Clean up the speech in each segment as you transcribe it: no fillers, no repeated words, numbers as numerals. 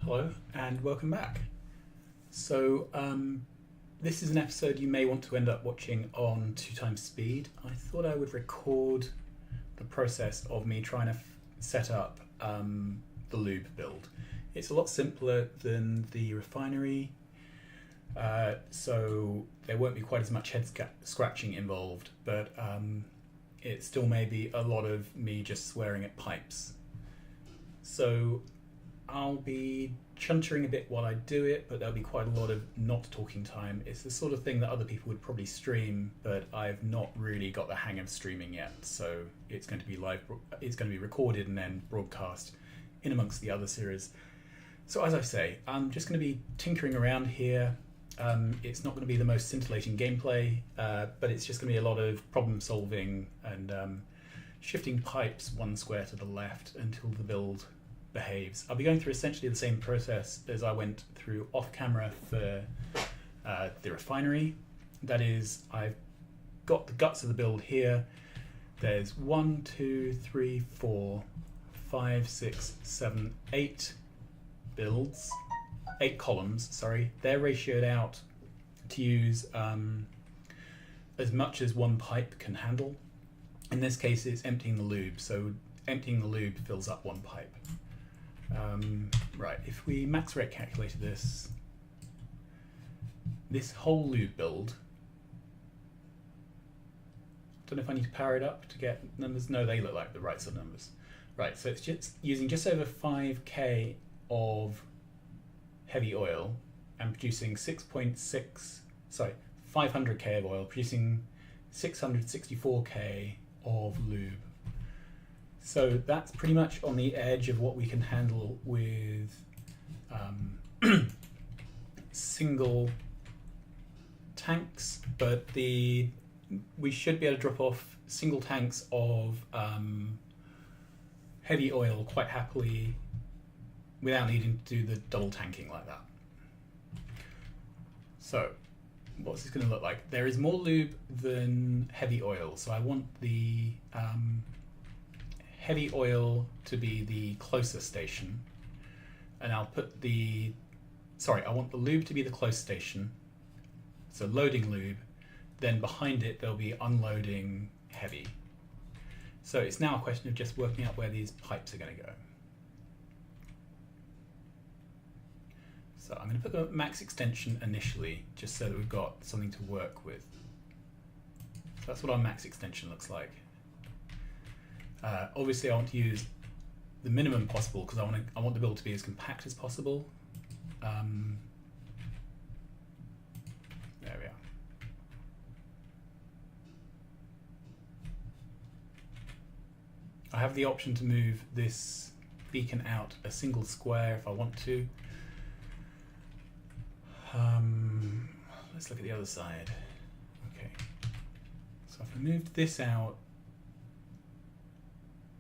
Hello and welcome back. So this is an episode you may want to end up watching on 2x speed. I thought I would record the process of me trying to set up the Lube build. It's a lot simpler than the refinery, so there won't be quite as much head scratching involved, but it still may be a lot of me just swearing at pipes. So I'll be chuntering a bit while I do it, but there'll be quite a lot of not talking time. It's the sort of thing that other people would probably stream, but I've not really got the hang of streaming yet. So it's going to be it's going to be recorded and then broadcast in amongst the other series. So as I say, I'm just going to be tinkering around here. It's not going to be the most scintillating gameplay, but it's just going to be a lot of problem solving and shifting pipes one square to the left until the build behaves. I'll be going through essentially the same process as I went through off camera for the refinery. That is, I've got the guts of the build here. There's 1, 2, 3, 4, 5, 6, 7, 8 builds, 8 columns, sorry. They're ratioed out to use as much as one pipe can handle. In this case, it's emptying the lube, so emptying the lube fills up one pipe. Right, if we max rate calculated this whole Lube build, I don't know if I need to power it up to get numbers. No, they look like the right sort of numbers. Right, so it's just using just over 5k of heavy oil and producing 500k of oil, producing 664k of lube. So that's pretty much on the edge of what we can handle with single tanks, but we should be able to drop off single tanks of heavy oil quite happily without needing to do the double tanking like that. So what's this going to look like? There is more lube than heavy oil, so I want the heavy oil to be the closer station, and I'll put I want the lube to be the close station, so loading lube, then behind it there'll be unloading heavy. So it's now a question of just working out where these pipes are going to go. So I'm going to put the max extension initially, just so that we've got something to work with. So that's what our max extension looks like. Obviously I want to use the minimum possible because I want the build to be as compact as possible. There we are. I have the option to move this beacon out a single square if I want to. Let's look at the other side. Okay, so if I moved this out,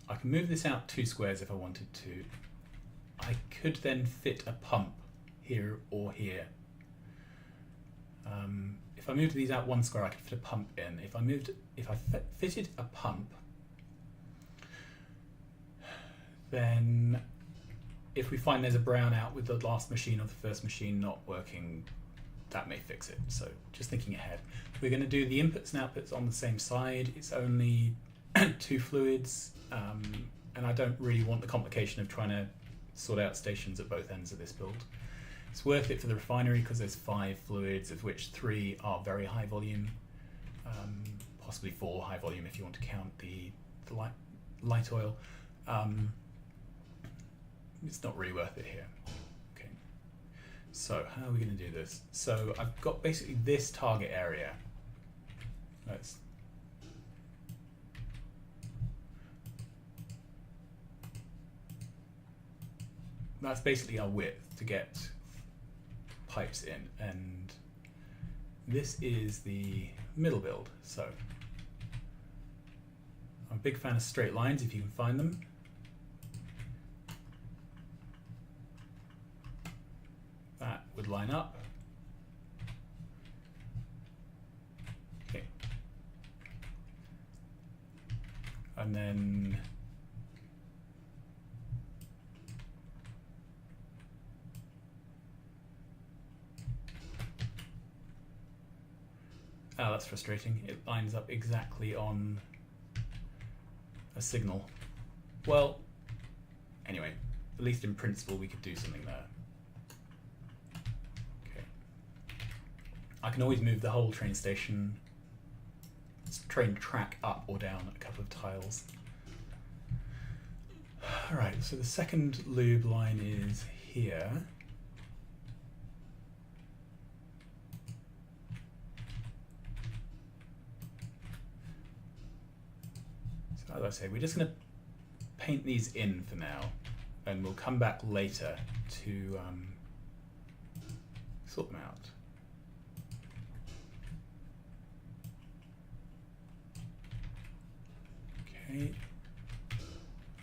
I can move this out 2 squares if I wanted to. I could then fit a pump here or here. If I moved these out 1 square, I could fit a pump in. If I fitted a pump, then if we find there's a brownout with the last machine or the first machine not working, that may fix it. So just thinking ahead. We're going to do the inputs and outputs on the same side. It's only 2 fluids, and I don't really want the complication of trying to sort out stations at both ends of this build. It's worth it for the refinery because there's 5 fluids, of which 3 are very high volume, possibly 4 high volume if you want to count the light oil. It's not really worth it here. Okay, so how are we going to do this? So I've got basically this target area. That's basically our width to get pipes in, and this is the middle build. So I'm a big fan of straight lines if you can find them. That would line up. Okay. And then Oh, that's frustrating. It lines up exactly on a signal. Well, anyway, at least in principle we could do something there. Okay. I can always move the whole train station, train track up or down a couple of tiles. Alright, so the second lube line is here. So as I say, we're just going to paint these in for now, and we'll come back later to sort them out. Okay.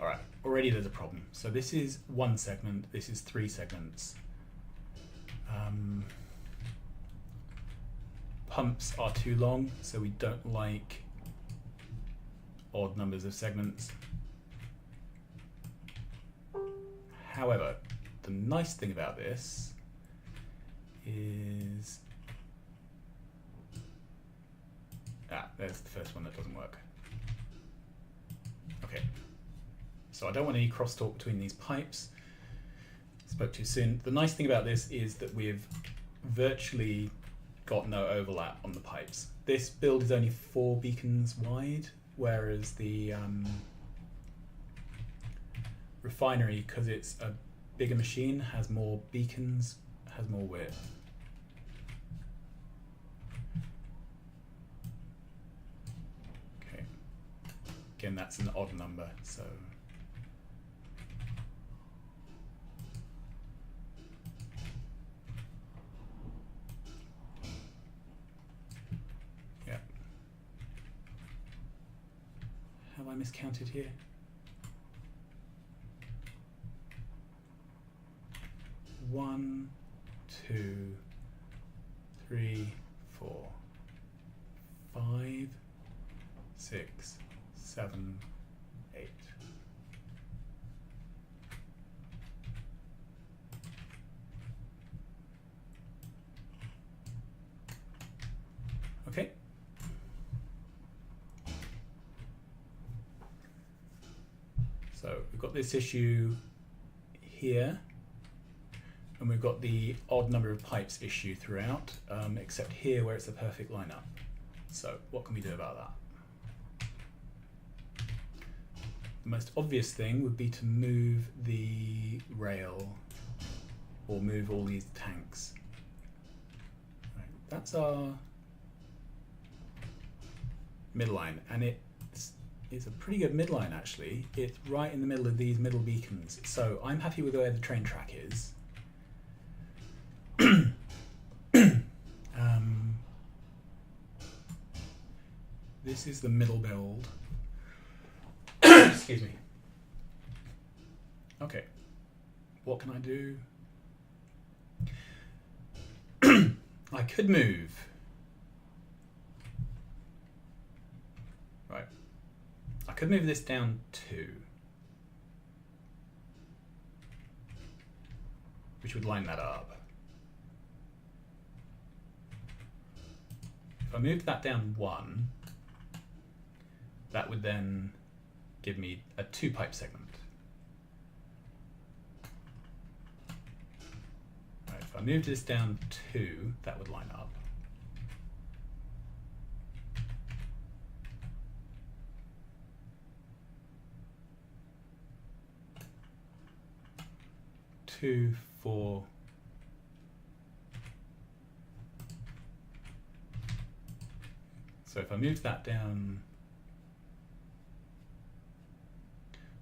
Alright, already there's a problem. So this is one segment, this is 3 segments. Pumps are too long, so we don't like odd numbers of segments. However, the nice thing about this is... there's the first one that doesn't work. Okay. So I don't want any crosstalk between these pipes. Spoke too soon. The nice thing about this is that we've virtually got no overlap on the pipes. This build is only 4 beacons wide, whereas the refinery, because it's a bigger machine, has more beacons, has more width. Okay. Again, that's an odd number, so... Have I miscounted here? One, 2, 3, 4, 5, 6, 7, 8. Okay. So we've got this issue here, and we've got the odd number of pipes issue throughout, except here where it's a perfect lineup. So what can we do about that? The most obvious thing would be to move the rail, or move all these tanks. Right, that's our midline, and it's a pretty good midline actually. It's right in the middle of these middle beacons, so I'm happy with where the train track is. This is the middle build. Excuse me. Okay, what can I do? I could move. Right. I could move this down 2, which would line that up. If I moved that down 1, that would then give me a 2-pipe segment. Right, if I moved this down 2, that would line up. Two, 4. So if I move that down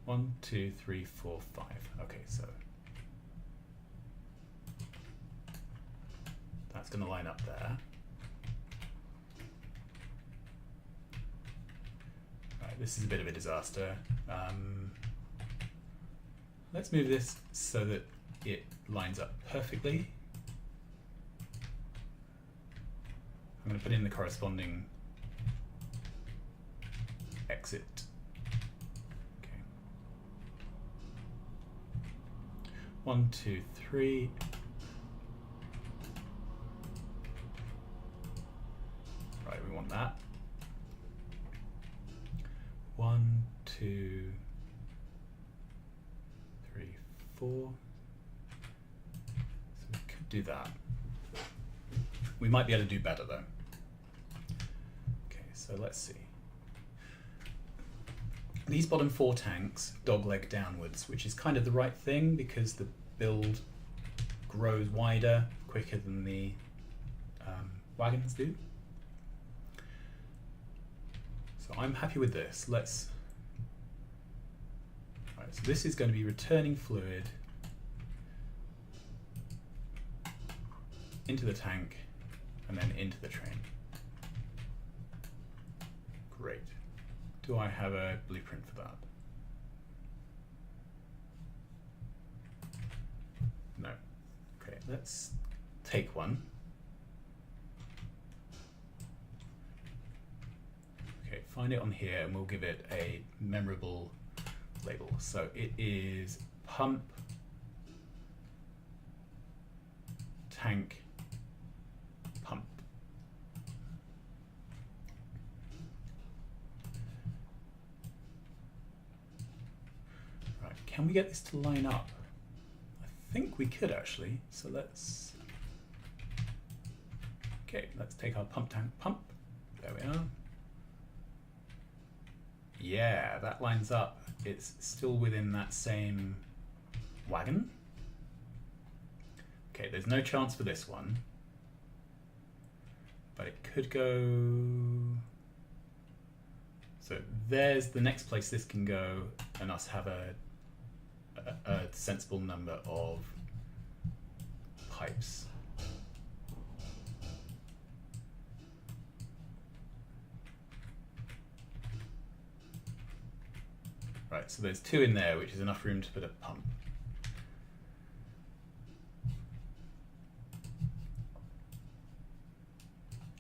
1, 2, 3, 4, 5. Okay, so that's going to line up there. Right, this is a bit of a disaster. Let's move this so that it lines up perfectly. I'm going to put in the corresponding exit. Okay. 1, 2, 3. Right, we want that. 1, 2, 3, 4. So we could do that. We might be able to do better though. Okay, so let's see. These bottom 4 tanks dogleg downwards, which is kind of the right thing because the build grows wider quicker than the wagons do. So I'm happy with this. Right, so this is going to be returning fluid into the tank and then into the train. Great. Do I have a blueprint for that? No. Okay, let's take one. Okay, find it on here and we'll give it a memorable label. So it is pump tank pump. Right, can we get this to line up? I think we could actually, so let's take our pump tank pump. There we are. Yeah, that lines up. It's still within that same wagon. Okay, there's no chance for this one, but it could go. So there's the next place this can go, and us have a sensible number of pipes. Right, so there's 2 in there, which is enough room to put a pump.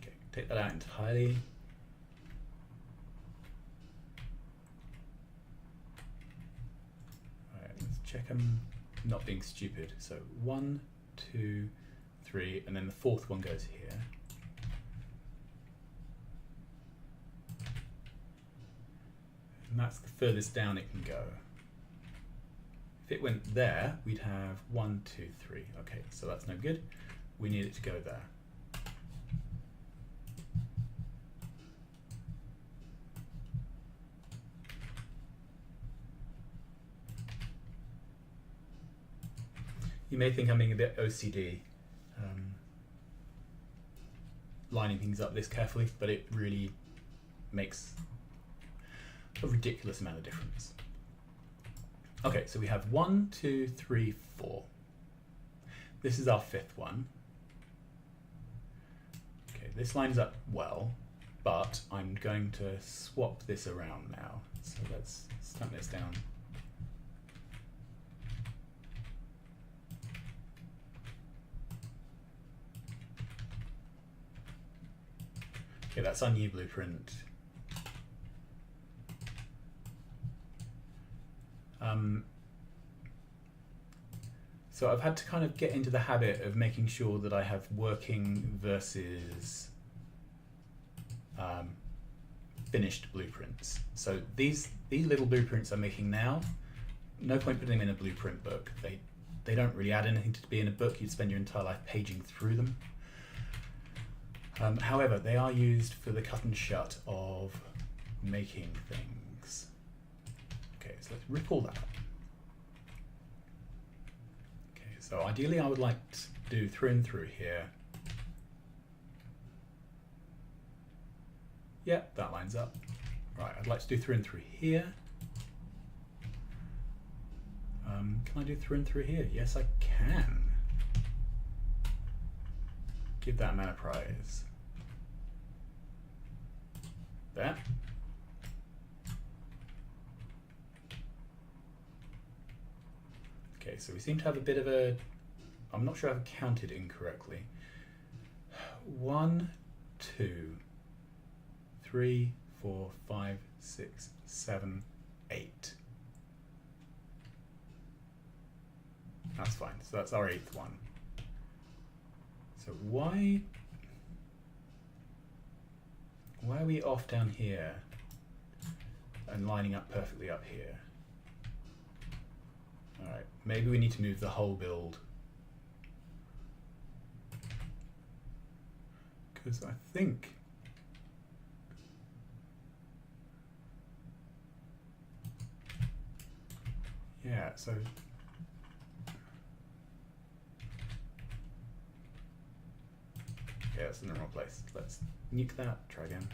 Okay, take that out entirely. All right, let's check I'm not being stupid. So 1, 2, 3, and then the 4th one goes here. And that's the furthest down it can go. If it went there, we'd have 1, 2, 3. Okay, so that's no good. We need it to go there. You may think I'm being a bit OCD, lining things up this carefully, but it really makes a ridiculous amount of difference. Okay, so we have 1, 2, 3, 4. This is our 5th one. Okay, this lines up well, but I'm going to swap this around now. So let's stamp this down. Okay, that's our new blueprint. So I've had to kind of get into the habit of making sure that I have working versus finished blueprints. So these little blueprints I'm making now, no point putting them in a blueprint book. They don't really add anything to be in a book. You'd spend your entire life paging through them. However, they are used for the cut and shut of making things. Okay, so let's rip all that up. Okay, so ideally I would like to do through and through here. Yep, that lines up. Right, I'd like to do through and through here. Can I do through and through here? Yes, I can. Give that man a prize. There. Okay, so we seem to have a bit of a, I'm not sure I've counted incorrectly. 1, 2, 3, 4, 5, 6, 7, 8. That's fine, so that's our 8th one. So why Why are we off down here and lining up perfectly up here? Alright, maybe we need to move the whole build. Because I think yeah, so yeah, it's in the wrong place. Let's nuke that, try again.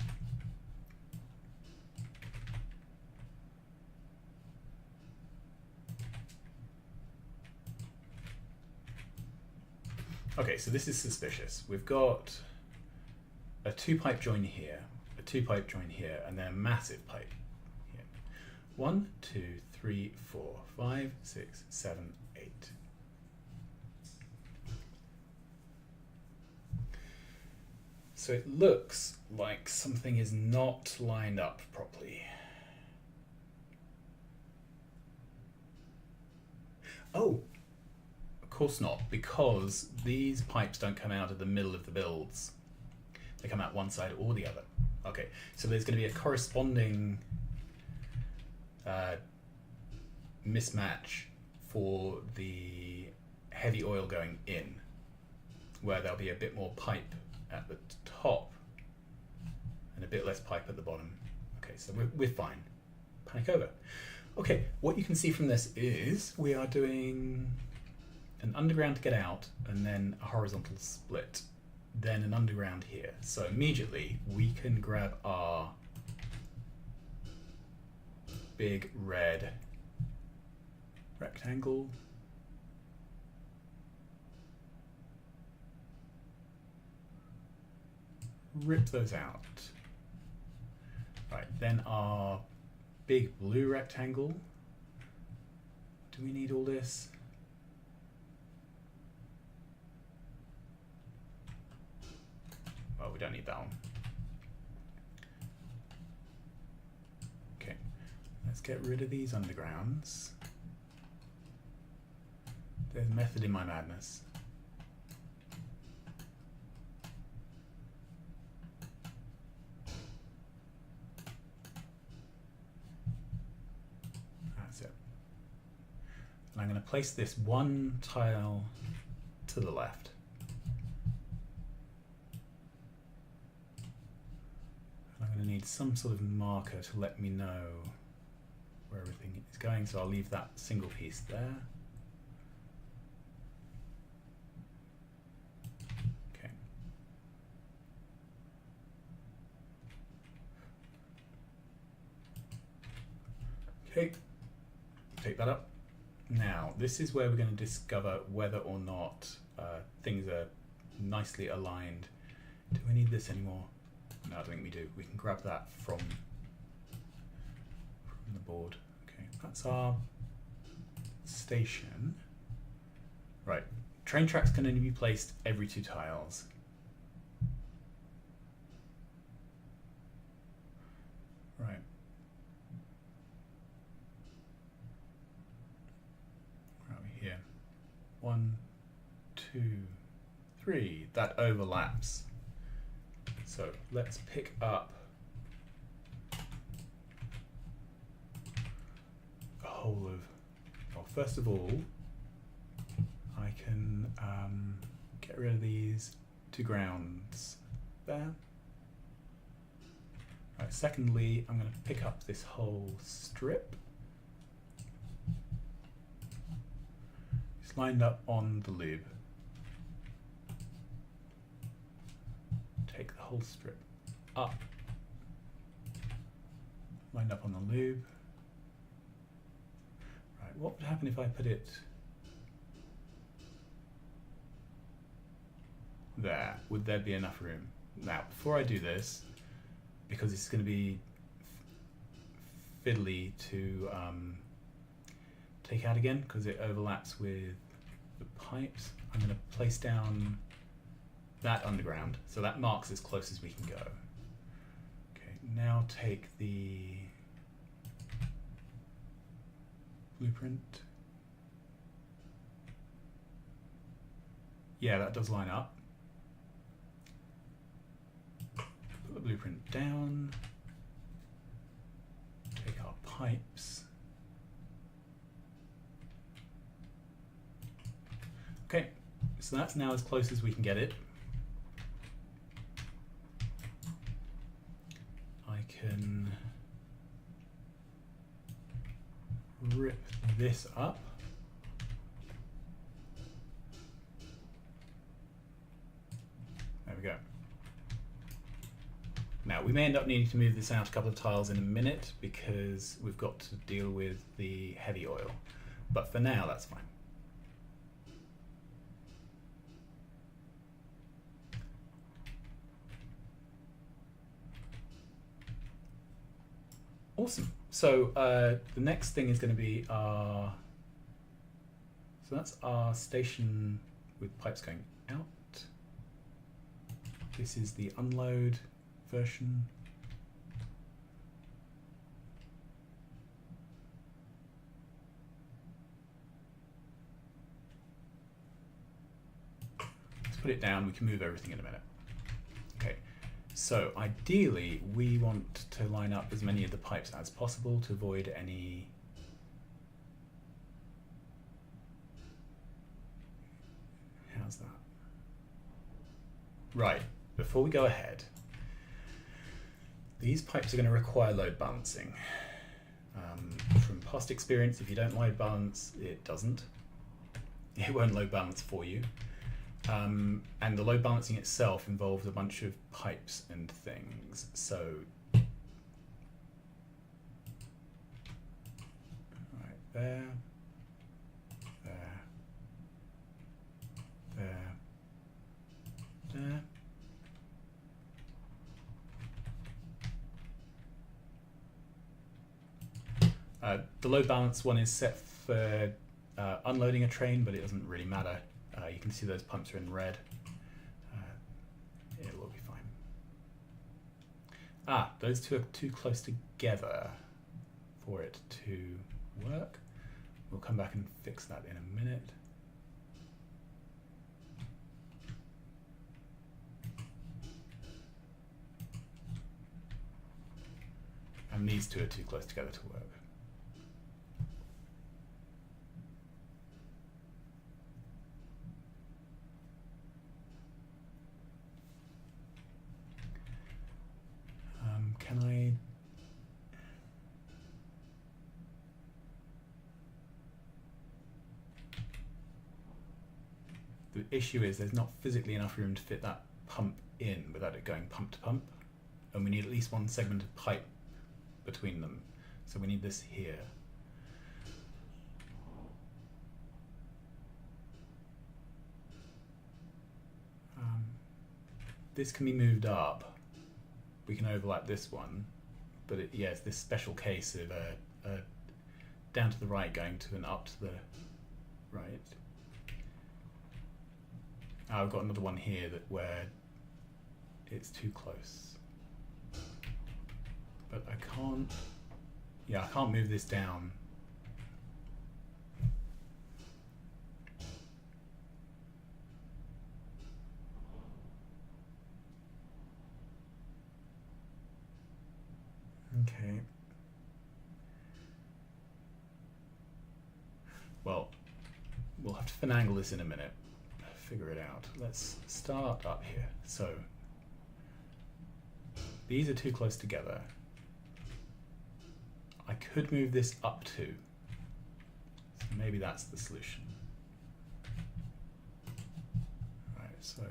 Okay, so this is suspicious. We've got a 2-pipe join here, a 2-pipe join here, and then a massive pipe here. 1, 2, 3, 4, 5, 6, 7, 8. So it looks like something is not lined up properly. Oh, of course not, because these pipes don't come out of the middle of the builds. They come out one side or the other. Okay, so there's going to be a corresponding mismatch for the heavy oil going in, where there'll be a bit more pipe at the top and a bit less pipe at the bottom. Okay, so we're fine. Panic over. Okay, what you can see from this is we are doing an underground to get out and then a horizontal split, then an underground here. So immediately we can grab our big red rectangle, rip those out. Right, then our big blue rectangle. Do we need all this? Well, we don't need that one. Okay, let's get rid of these undergrounds. There's method in my madness. That's it. And I'm going to place this one tile to the left. I'm going to need some sort of marker to let me know where everything is going, so I'll leave that single piece there. Okay. Okay, take that up. Now, this is where we're going to discover whether or not things are nicely aligned. Do we need this anymore? No, I don't think we do. We can grab that from the board. Okay, that's our station. Right, train tracks can only be placed every 2 tiles. Right. Where are we here? 1, 2, 3. That overlaps. So let's pick up a whole of, well, first of all, I can get rid of these 2 grounds there. Right, secondly, I'm going to pick up this whole strip. It's lined up on the lube. Take the whole strip up, lined up on the lube. Right, what would happen if I put it there? Would there be enough room? Now, before I do this, because it's going to be fiddly to take out again, because it overlaps with the pipes, I'm going to place down that underground, so that marks as close as we can go. Okay, now take the blueprint. Yeah, that does line up. Put the blueprint down, take our pipes. Okay, so that's now as close as we can get it. I can rip this up. There we go. Now we may end up needing to move this out a couple of tiles in a minute because we've got to deal with the heavy oil, but for now that's fine. Awesome. So the next thing is going to be our, so that's our station with pipes going out. This is the unload version. Let's put it down, we can move everything in a minute. Okay. So ideally, we want to line up as many of the pipes as possible to avoid any how's that? Right, before we go ahead, these pipes are going to require load balancing. From past experience, if you don't load balance, it doesn't. It won't load balance for you. And the load balancing itself involves a bunch of pipes and things. So, right there, there, there, there. The load balance one is set for unloading a train, but it doesn't really matter. You can see those pumps are in red. It will be fine. Ah, those two are too close together for it to work. We'll come back and fix that in a minute. And these two are too close together to work. Can I? The issue is there's not physically enough room to fit that pump in without it going pump to pump, and we need at least one segment of pipe between them, so we need this here. This can be moved up. We can overlap this one, but yeah, it's this special case of down to the right going to an up to the right. I've got another one here where it's too close, but I can't. Yeah, I can't move this down. Okay. Well, we'll have to finagle this in a minute, figure it out. Let's start up here. So, these are too close together. I could move this up too. So maybe that's the solution. Right, so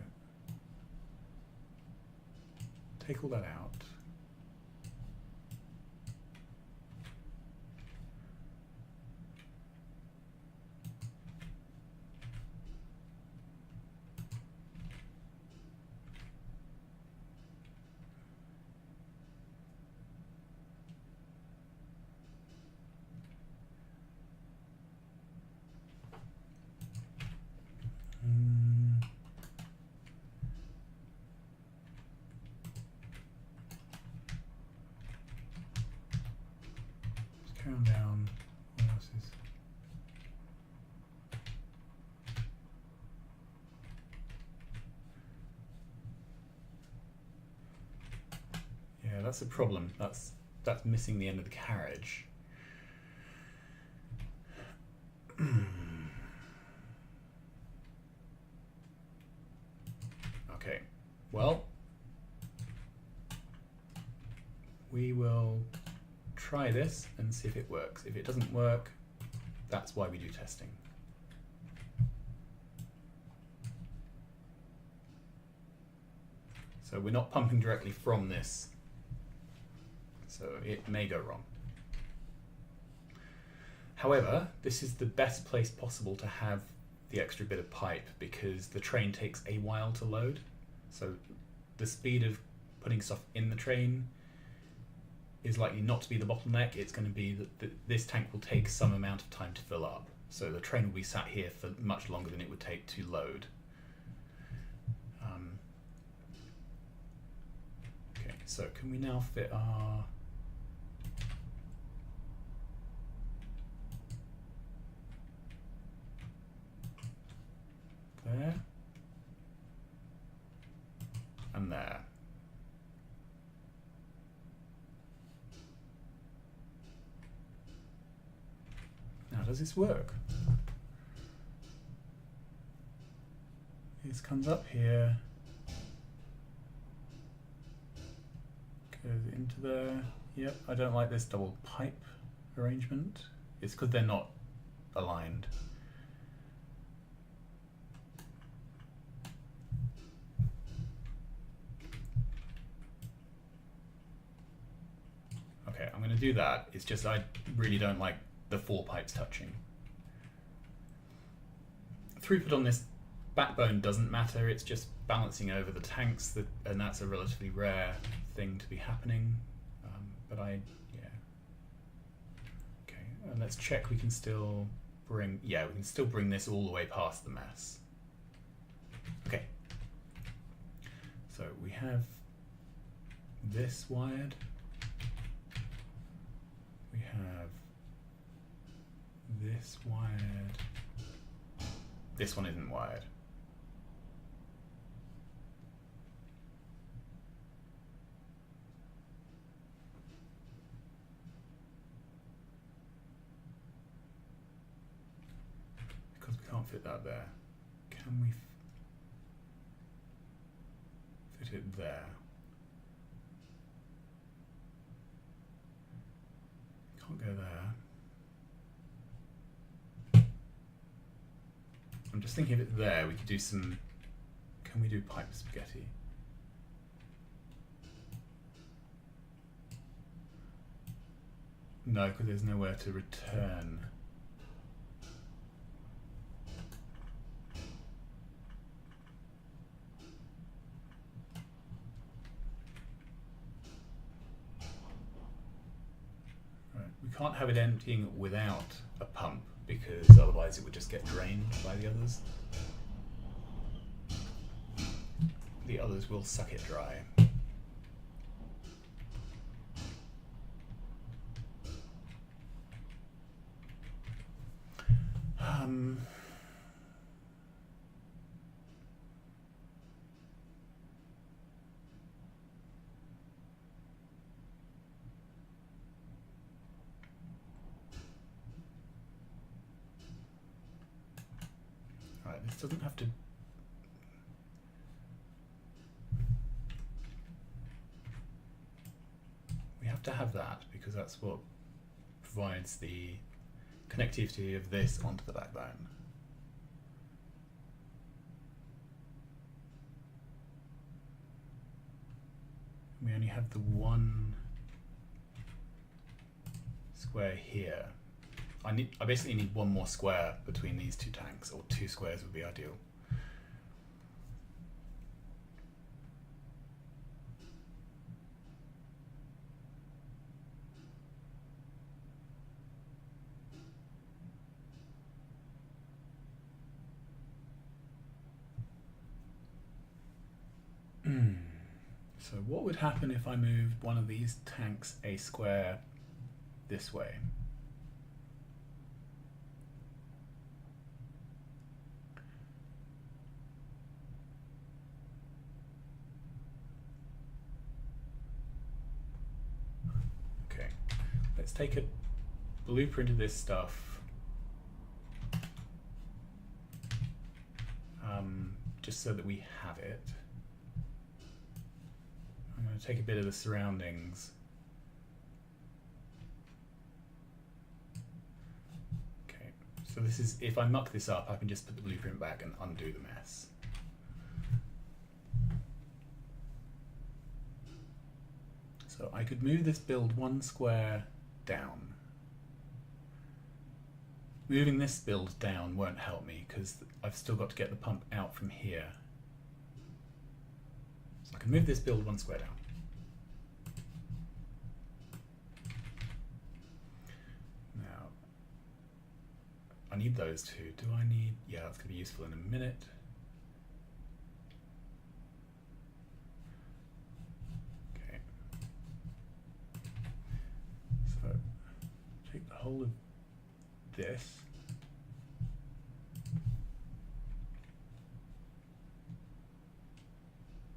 take all that out. that's a problem. That's missing the end of the carriage. Okay, well, we will try this and see if it works. If it doesn't work, that's why we do testing. So we're not pumping directly from this, so it may go wrong. However, this is the best place possible to have the extra bit of pipe because the train takes a while to load. So the speed of putting stuff in the train is likely not to be the bottleneck. It's going to be that this tank will take some amount of time to fill up. So the train will be sat here for much longer than it would take to load. Okay, so can we now fit our... there and there. Now, does this work? This comes up here, goes into there. Yep, I don't like this double pipe arrangement. It's because they're not aligned. Okay, I'm going to do that. It's just I really don't like the 4 pipes touching. Throughput on this backbone doesn't matter, it's just balancing over the tanks, and that's a relatively rare thing to be happening. But yeah. Okay, and let's check we can still bring, yeah, we can still bring this all the way past the mess. Okay. So we have this wired. We have this wired. This one isn't wired. Because we can't fit that there. Can we fit it there? Can't go there. I'm just thinking if it's there, we could do some... Can we do pipe spaghetti? No, because there's nowhere to return. Right, we can't have it emptying without a pump, because otherwise it would just get drained by the others. The others will suck it dry. Right, this doesn't have to... We have to have that because that's what provides the connectivity of this onto the backbone. We only have the one square here. I basically need one more square between these two tanks, or 2 squares would be ideal. So what would happen if I moved one of these tanks a square this way? let's take a blueprint of this stuff. Just so that we have it. I'm going to take a bit of the surroundings. Okay, so this is, if I muck this up, I can just put the blueprint back and undo the mess. So I could move this build 1 square down. Moving this build down won't help me because I've still got to get the pump out from here. So I can move this build 1 square down. Now, I need those two. Do I need, yeah, that's going to be useful in a minute. Okay. So, take the whole of this.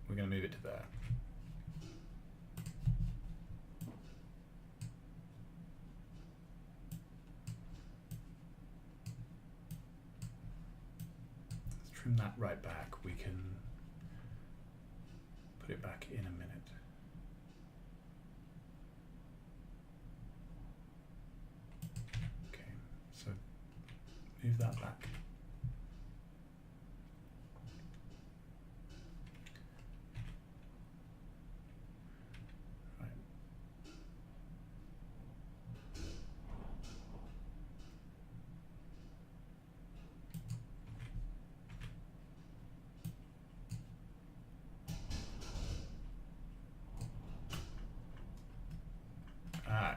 We're going to move it to there. Let's trim that right back. We can put it back in a minute. So move that back. Right.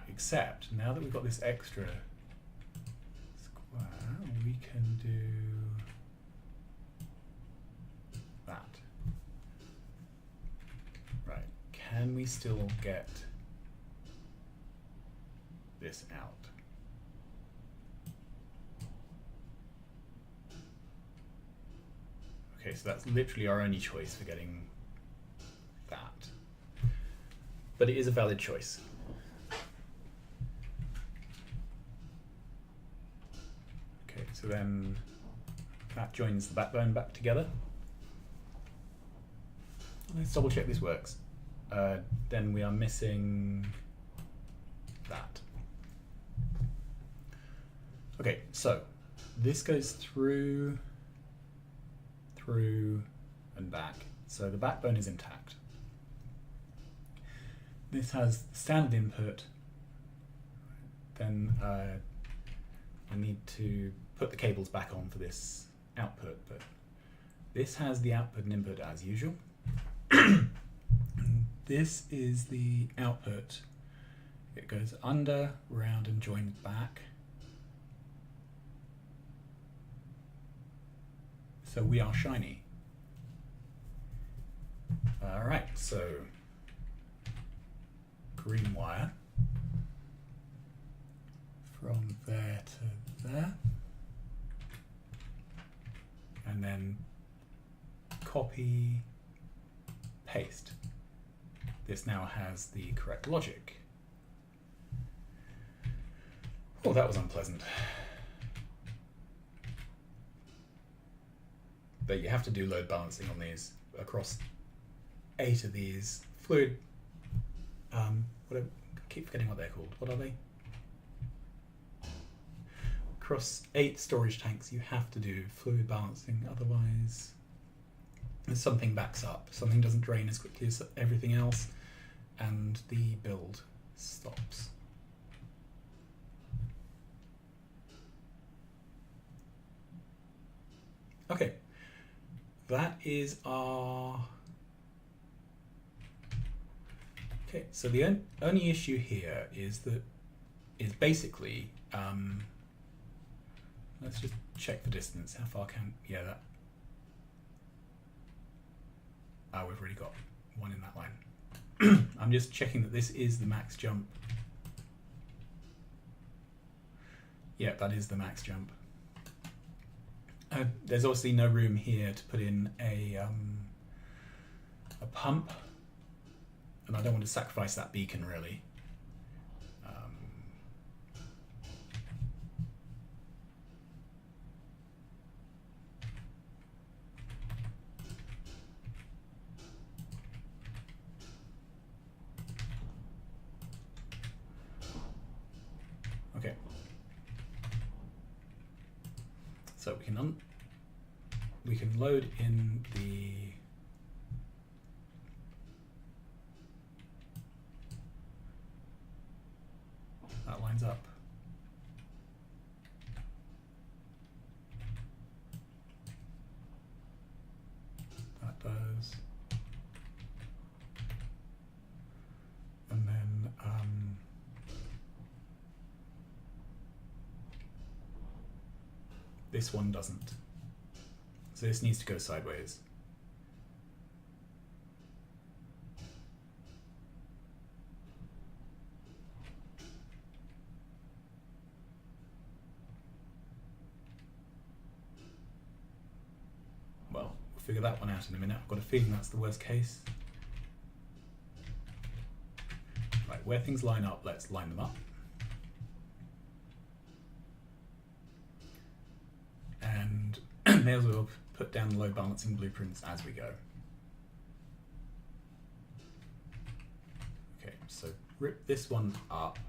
Except now that we've got this extra we can do that. Right, can we still get this out? Okay, so that's literally our only choice for getting that. But it is a valid choice. So then that joins the backbone back together. Let's double check this works. Then we are missing that. Okay, so this goes through, and back. So the backbone is intact. This has standard input. Then I need to put the cables back on for this output, but this has the output and input as usual. This is the output. It goes under, round, and joins back. So we are shiny. All right, so green wire from there to there. And then copy, paste. This now has the correct logic. Oh, that was unpleasant. But you have to do load balancing on these across 8 of these fluid. I keep forgetting what they're called. What are they? Across 8 storage tanks, you have to do fluid balancing, otherwise something backs up. Something doesn't drain as quickly as everything else, and the build stops. Okay, that is our... Okay, so the only issue here is basically, let's just check the distance. How far can, yeah, that, we've already got one in that line. I'm just checking that this is the max jump. Yeah, that is the max jump. There's obviously no room here to put in a pump, and I don't want to sacrifice that beacon really. So we can load in the that lines up. That does. And then this one doesn't. So this needs to go sideways. Well, we'll figure that one out in a minute. I've got a feeling that's the worst case. Right, where things line up, let's line them up. And may as well put down the load balancing blueprints as we go. Okay, so rip this one up.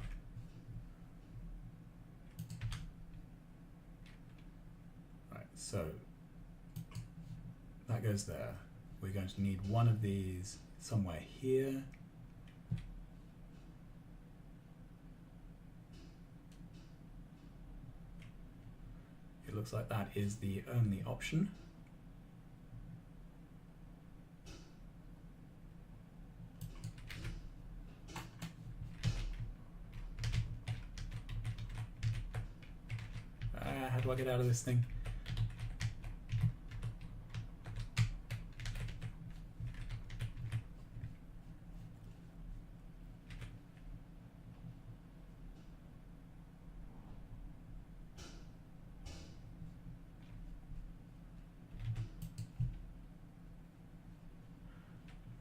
Right, so that goes there. We're going to need one of these somewhere here. It looks like that is the only option. How do I get out of this thing?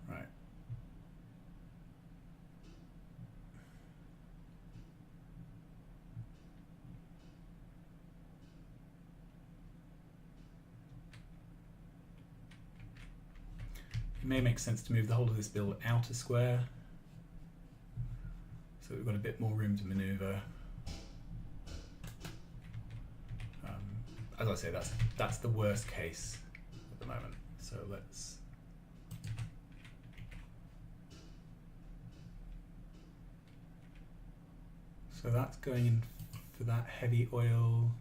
Right. It may make sense to move the whole of this build out a square, so we've got a bit more room to maneuver. As I say, that's the worst case at the moment. So let's so that's going in for that heavy oil.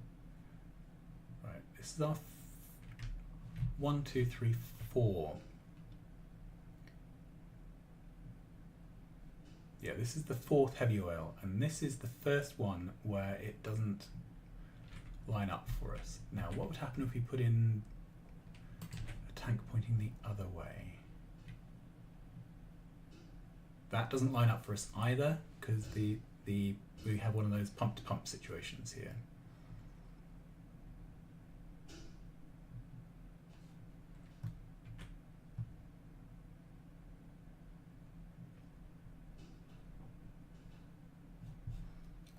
Right, this is our 1, 2, 3, 4. Yeah, this is the 4th heavy oil, and this is the first one where it doesn't line up for us. Now, what would happen if we put in a tank pointing the other way? That doesn't line up for us either, because we have one of those pump-to-pump situations here.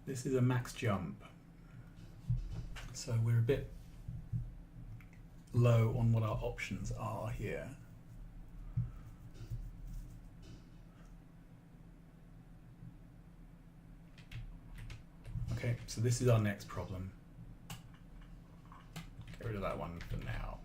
This is a max jump, so we're a bit low on what our options are here. Okay, so this is our next problem. Get rid of that one for now.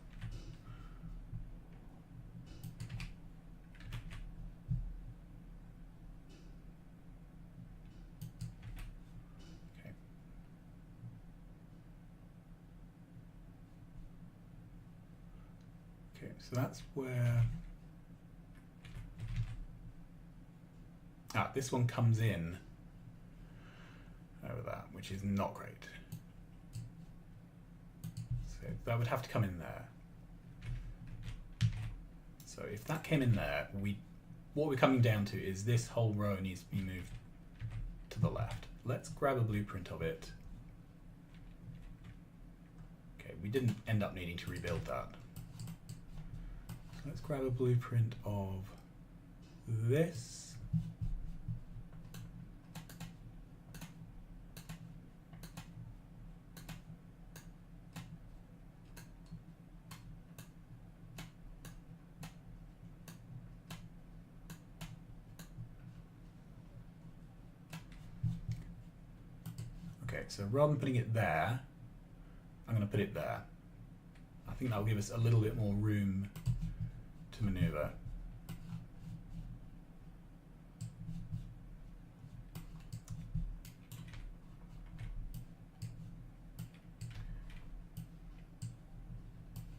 So that's where this one comes in over that, which is not great. So that would have to come in there. So if that came in there, what we're coming down to is this whole row needs to be moved to the left. Let's grab a blueprint of it. Okay, we didn't end up needing to rebuild that. Let's grab a blueprint of this. Okay, so rather than putting it there, I'm going to put it there. think that'll give us a little bit more room to maneuver.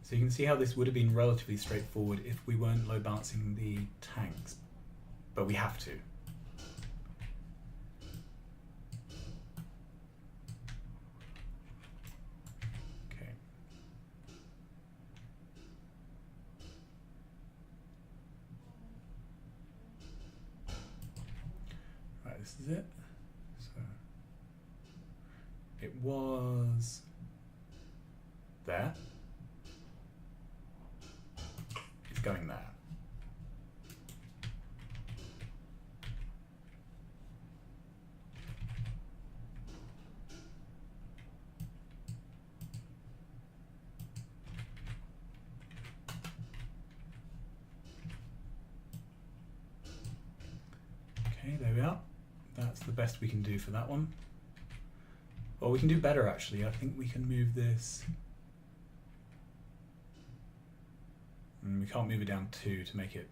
So you can see how this would have been relatively straightforward if we weren't load balancing the tanks, but we have to. Okay. Right, this is it. So it was there. Going there. Okay, there we are. That's the best we can do for that one. Well, we can do better actually. I think we can move this. And we can't move it down 2 to make it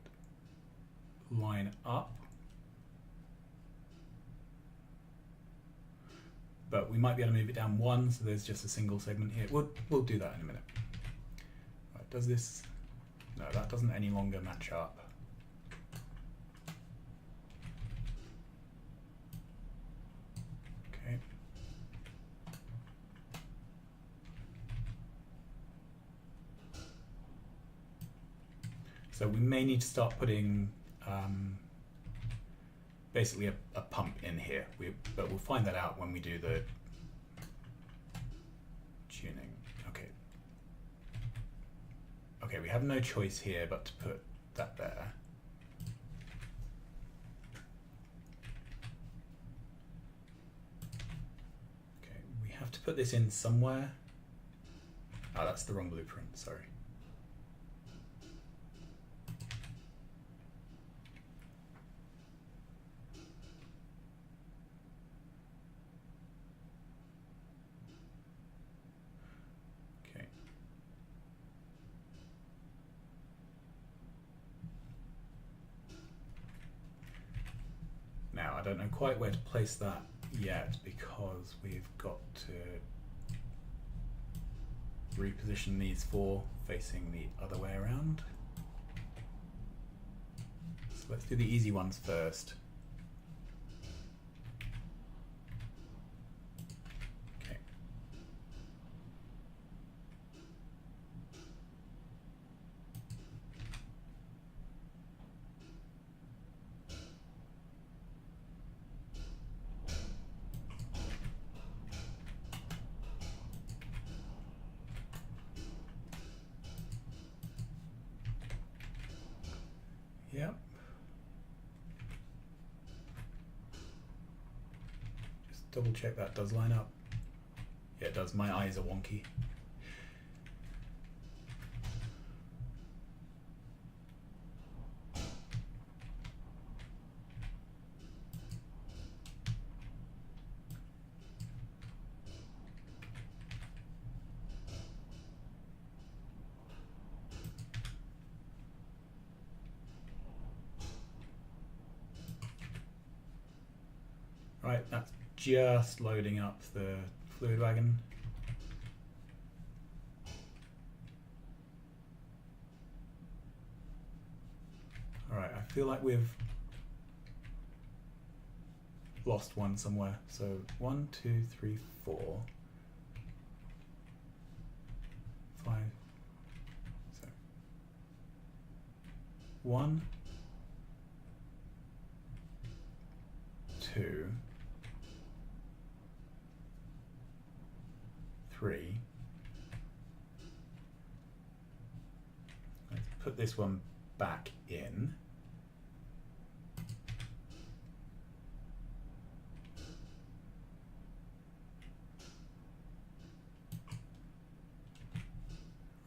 line up. But we might be able to move it down 1, so there's just a single segment here. We'll do that in a minute. Right, does this... No, that doesn't any longer match up. Okay. So we may need to start putting basically a pump in here, but we'll find that out when we do the tuning. Okay. Okay, we have no choice here but to put that there. Okay, we have to put this in somewhere. Oh, that's the wrong blueprint, sorry. Now, I don't know quite where to place that yet because we've got to reposition these 4 facing the other way around. So let's do the easy ones first. Okay. Yep. Just double check that does line up. Yeah, it does. My eyes are wonky. Right, that's just loading up the fluid wagon. All right, I feel like we've lost one somewhere. So 1, 2, 3, 4, 5. So 1, 2, 3. Let's put this one back in.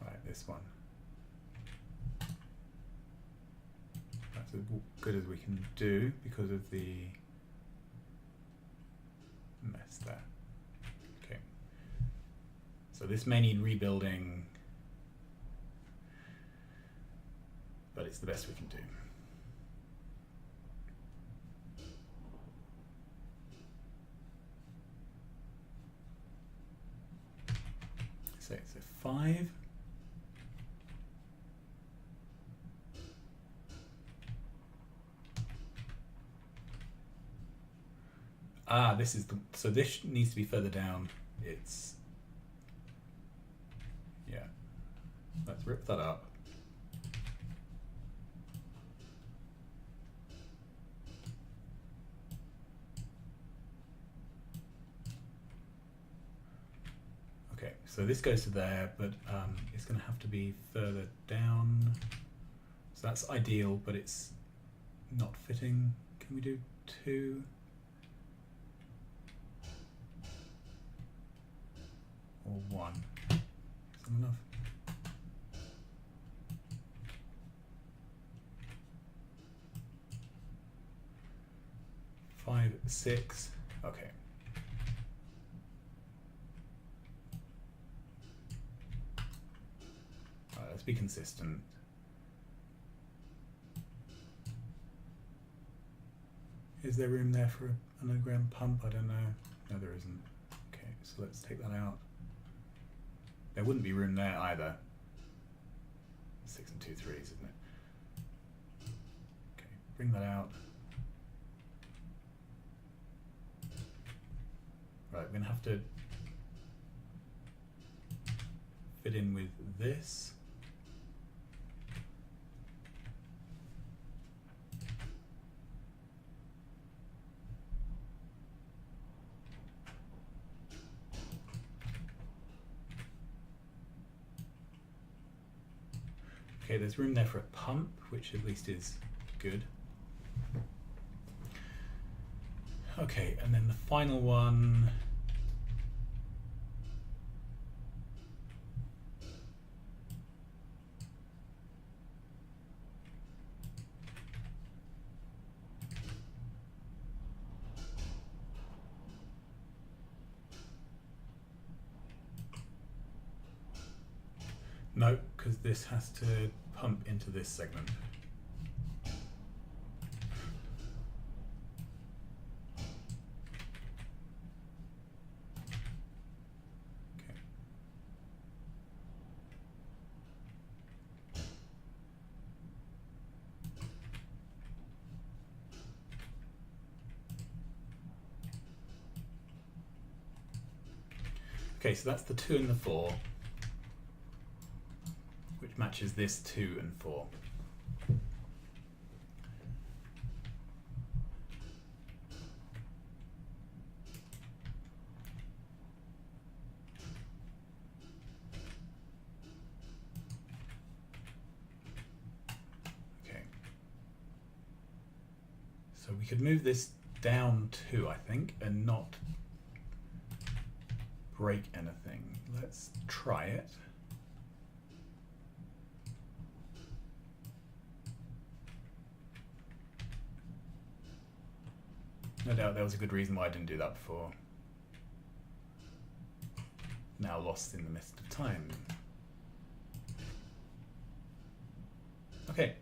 Right, this one. That's as good as we can do because of the mess there. Okay. So this may need rebuilding but it's the best we can do. So it's a 5. Ah, this is the, so this needs to be further down. It's, yeah, let's rip that up. Okay, so this goes to there, but it's going to have to be further down. So that's ideal, but it's not fitting. Can we do 2? Or 1? Is that enough? Five, 6. Okay. All right, let's be consistent. Is there room there for an underground pump? I don't know. No, there isn't. Okay, so let's take that out. There wouldn't be room there either. 6 and 2 3s, isn't it? Okay, bring that out. Right, we're going to have to fit in with this. Okay, there's room there for a pump, which at least is good. Okay, and then the final one. No, because this has to pump into this segment. Okay. Okay, so that's the 2 and the 4. Which matches this 2 and 4. Okay. So we could move this down 2, I think, and not break anything. Let's try it. No doubt there was a good reason why I didn't do that before. Now lost in the mist of time. Okay.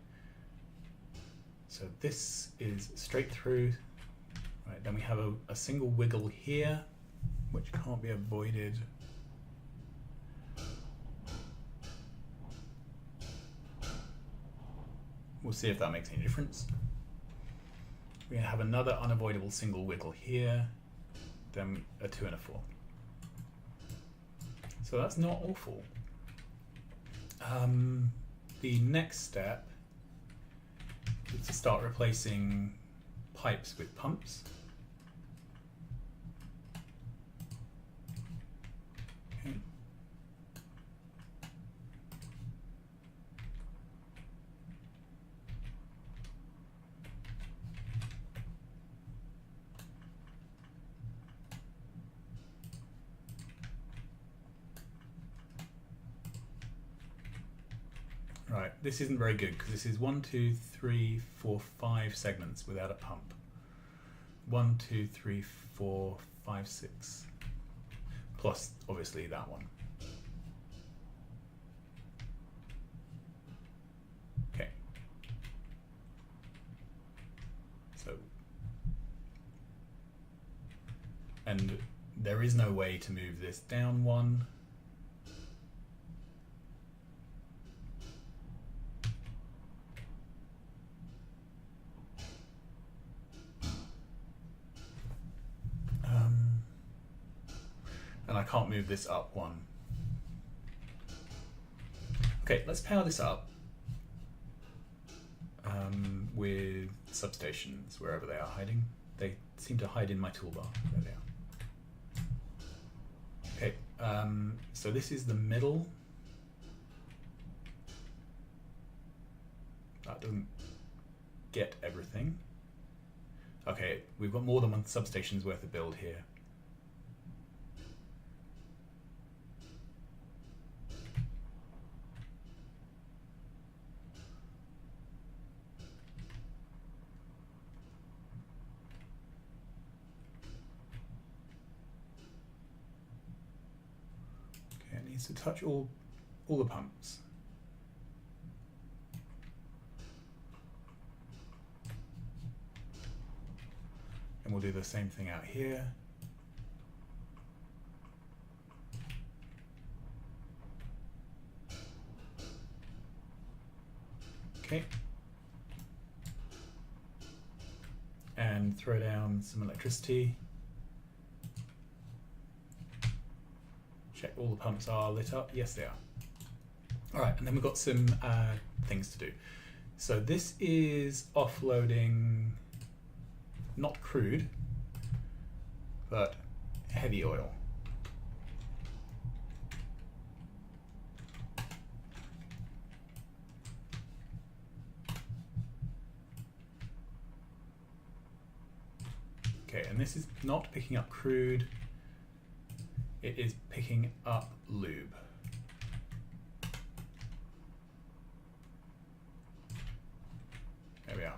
So this is straight through. Right, then we have a single wiggle here, which can't be avoided. We'll see if that makes any difference. We're going to have another unavoidable single wiggle here, then a 2 and a 4. So that's not awful. The next step is to start replacing pipes with pumps. Okay. Right, this isn't very good because this is 1, 2, 3, 4, 5 segments without a pump. 1, 2, 3, 4, 5, 6. Plus, obviously, that one. Okay. and there is no way to move this down one. And I can't move this up one. Okay, let's power this up with substations, wherever they are hiding. They seem to hide in my toolbar. There they are. Okay, so this is the middle. That doesn't get everything. Okay, we've got more than one substation's worth of build here. To touch all the pumps. And we'll do the same thing out here. Okay. And throw down some electricity. Check all the pumps are lit up. Yes, they are. All right, and then we've got some things to do. So this is offloading, not crude, but heavy oil. Okay, and this is not picking up crude. It is picking up lube. There we are.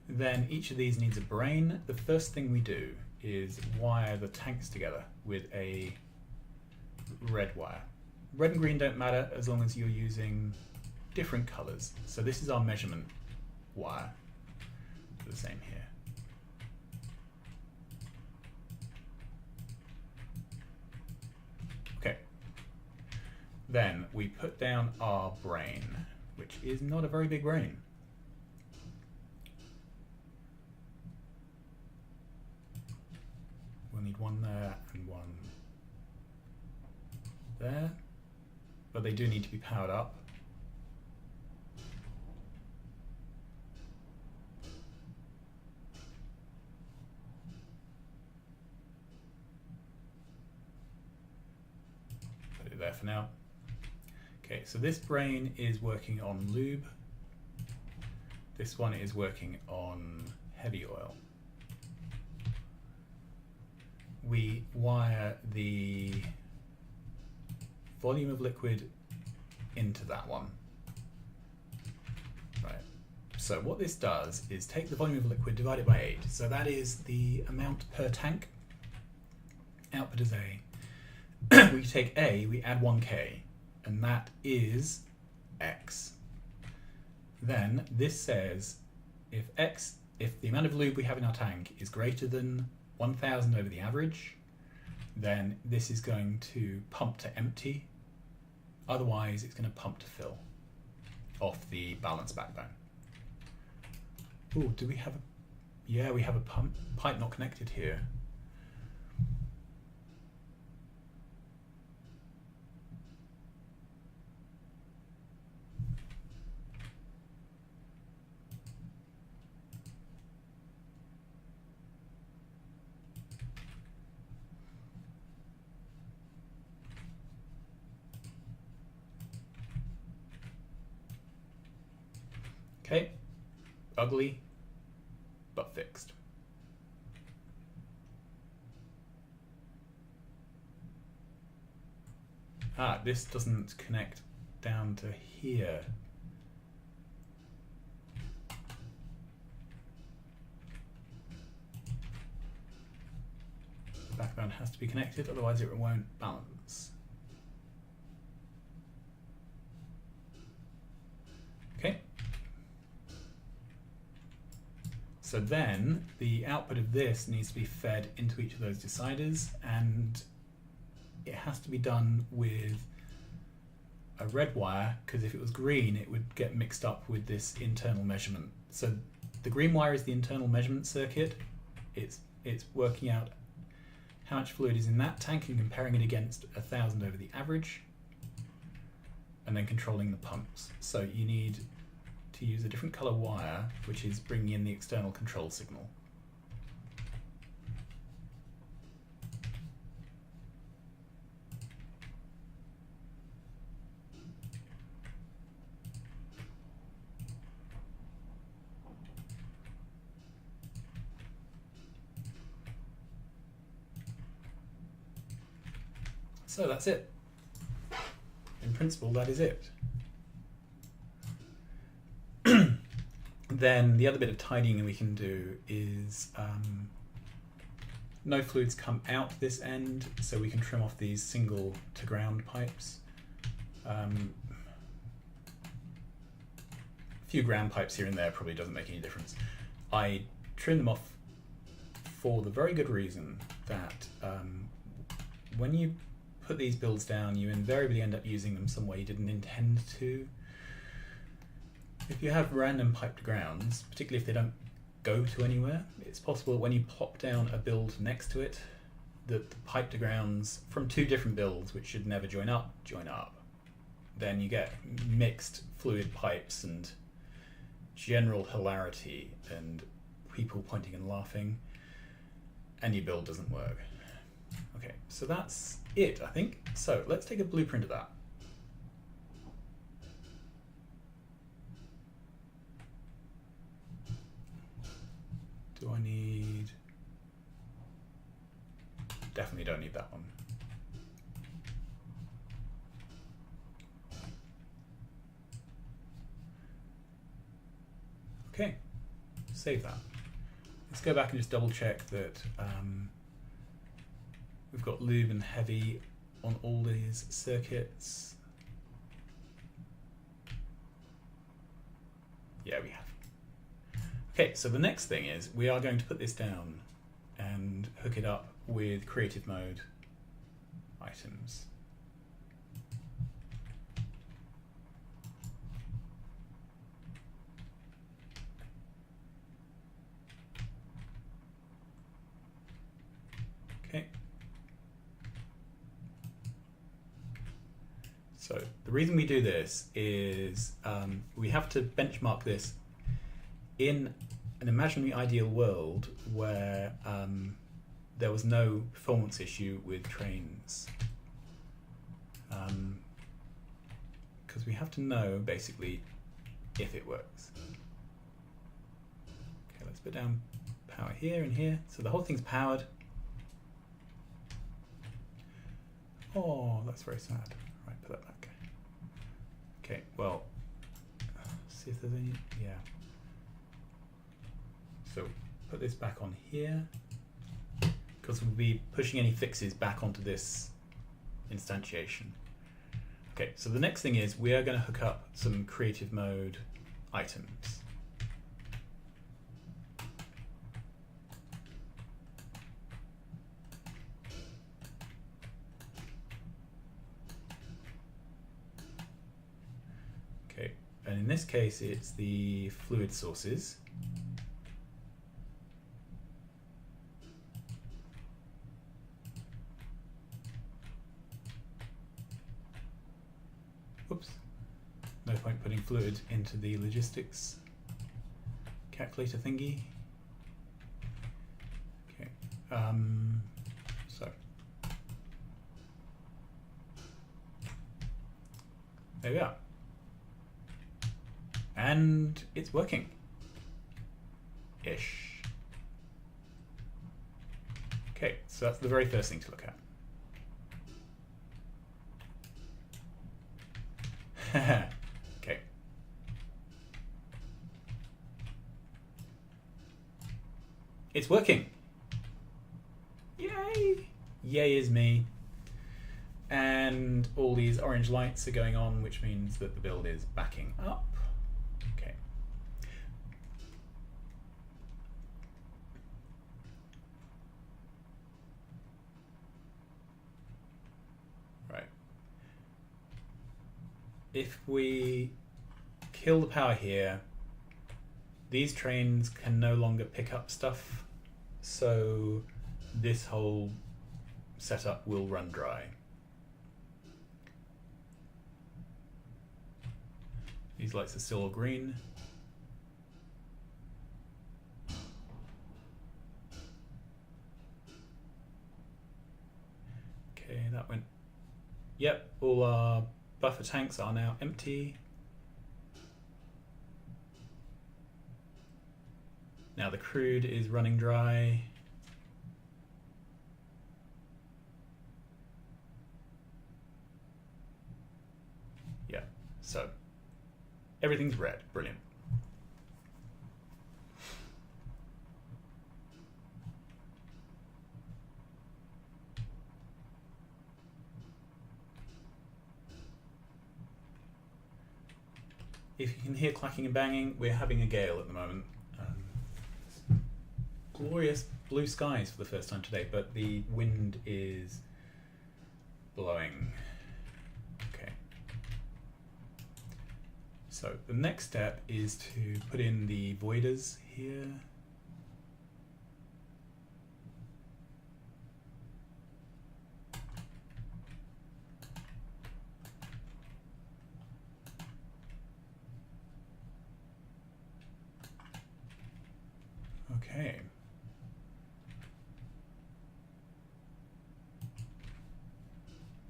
Then each of these needs a brain. The first thing we do is wire the tanks together with a red wire. Red and green don't matter as long as you're using different colors. So this is our measurement wire. Do the same here. Then we put down our brain, which is not a very big brain. We'll need one there and one there, but they do need to be powered up. Put it there for now. Okay, so this brain is working on lube. This one is working on heavy oil. We wire the volume of liquid into that one. Right. So what this does is take the volume of liquid divided by 8. So that is the amount per tank. Output is A. We take A, we add 1K. And that is X. Then this says if the amount of lube we have in our tank is greater than 1,000 over the average, then this is going to pump to empty. Otherwise, it's going to pump to fill off the balance backbone. Oh, do we have a... Yeah, we have a pipe not connected here. Okay, ugly, but fixed. Ah, this doesn't connect down to here. The backbone has to be connected, otherwise it won't balance. Okay. so then the output of this needs to be fed into each of those deciders, and it has to be done with a red wire, because if it was green it would get mixed up with this internal measurement. So the green wire is the internal measurement circuit. It's working out how much fluid is in that tank and comparing it against 1,000 over the average, and then controlling the pumps. So you need to use a different color wire, which is bringing in the external control signal. So that's it. In principle, that is it. Then the other bit of tidying we can do is no fluids come out this end, so we can trim off these single to ground pipes. A few ground pipes here and there probably doesn't make any difference. I trim them off for the very good reason that when you put these builds down, you invariably end up using them some way you didn't intend to. If you have random piped grounds, particularly if they don't go to anywhere, it's possible that when you plop down a build next to it, that the piped grounds from two different builds, which should never join up. Then you get mixed fluid pipes and general hilarity and people pointing and laughing, and your build doesn't work. Okay, so that's it, I think. So let's take a blueprint of that. Do I need... Definitely don't need that one. Okay, save that. Let's go back and just double check that we've got lube and heavy on all these circuits. Yeah, we have. Okay, so the next thing is we are going to put this down and hook it up with creative mode items. Okay. So the reason we do this is we have to benchmark this in an imaginary ideal world where there was no performance issue with trains. Because we have to know basically if it works. Okay, let's put down power here and here. So the whole thing's powered. Oh, that's very sad. Right, put that back. Okay, well, see if there's any, yeah. So put this back on here, because we'll be pushing any fixes back onto this instantiation. Okay, so the next thing is we are going to hook up some creative mode items. Okay, and in this case it's the fluid sources. Oops, no point putting fluid into the logistics calculator thingy. Okay, so there we are. And it's working. Ish. Okay, so that's the very first thing to look at. Okay. It's working. Yay! Yay is me. And all these orange lights are going on, which means that the build is backing up. Okay. if we kill the power here, these trains can no longer pick up stuff, so this whole setup will run dry. These lights are still all green. Okay, that went. Yep, all our buffer tanks are now empty. Now the crude is running dry. Yeah, so everything's red. Brilliant. If you can hear clacking and banging, we're having a gale at the moment. Glorious blue skies for the first time today, but the wind is blowing. Okay. So the next step is to put in the voiders here. Okay.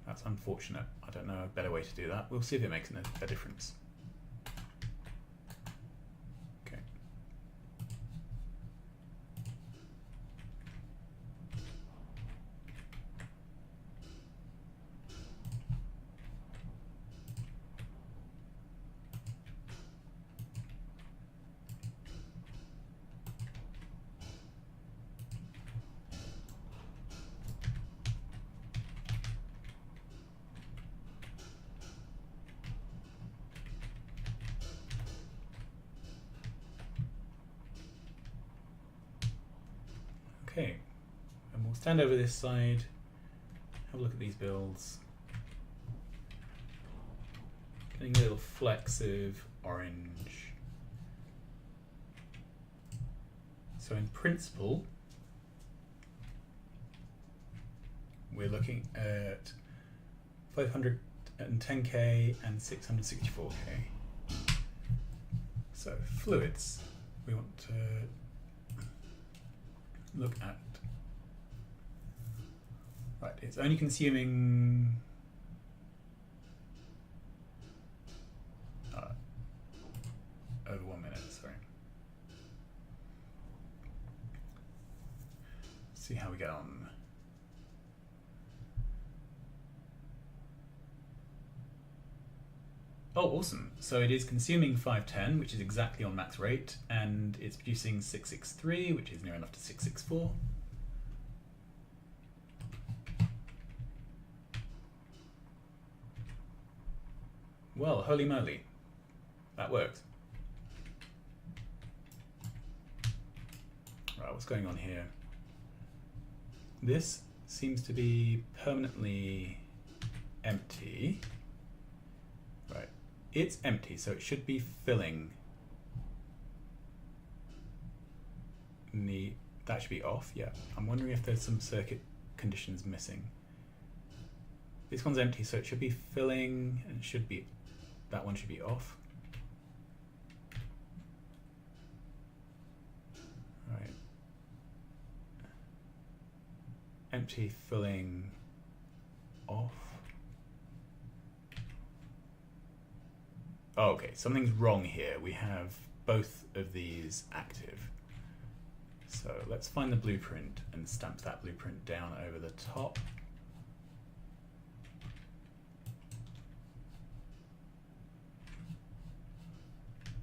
That's unfortunate. I don't know a better way to do that. We'll see if it makes a difference. Okay. Okay, and we'll stand over this side, have a look at these builds. Getting little flecks of orange. So in principle, we're looking at 510k and 664k. So fluids, we want to look at. Right, it's only consuming over 1 minute, sorry. Let's see how we get on. Oh, awesome. So it is consuming 510, which is exactly on max rate, and it's producing 663, which is near enough to 664. Well, holy moly. That works. Right, what's going on here? This seems to be permanently empty. Right. It's empty, so it should be filling. That should be off, yeah. I'm wondering if there's some circuit conditions missing. This one's empty, so it should be filling, and it should be, that one should be off. Right. Empty, filling, off. Oh, okay, something's wrong here. We have both of these active. So let's find the blueprint and stamp that blueprint down over the top.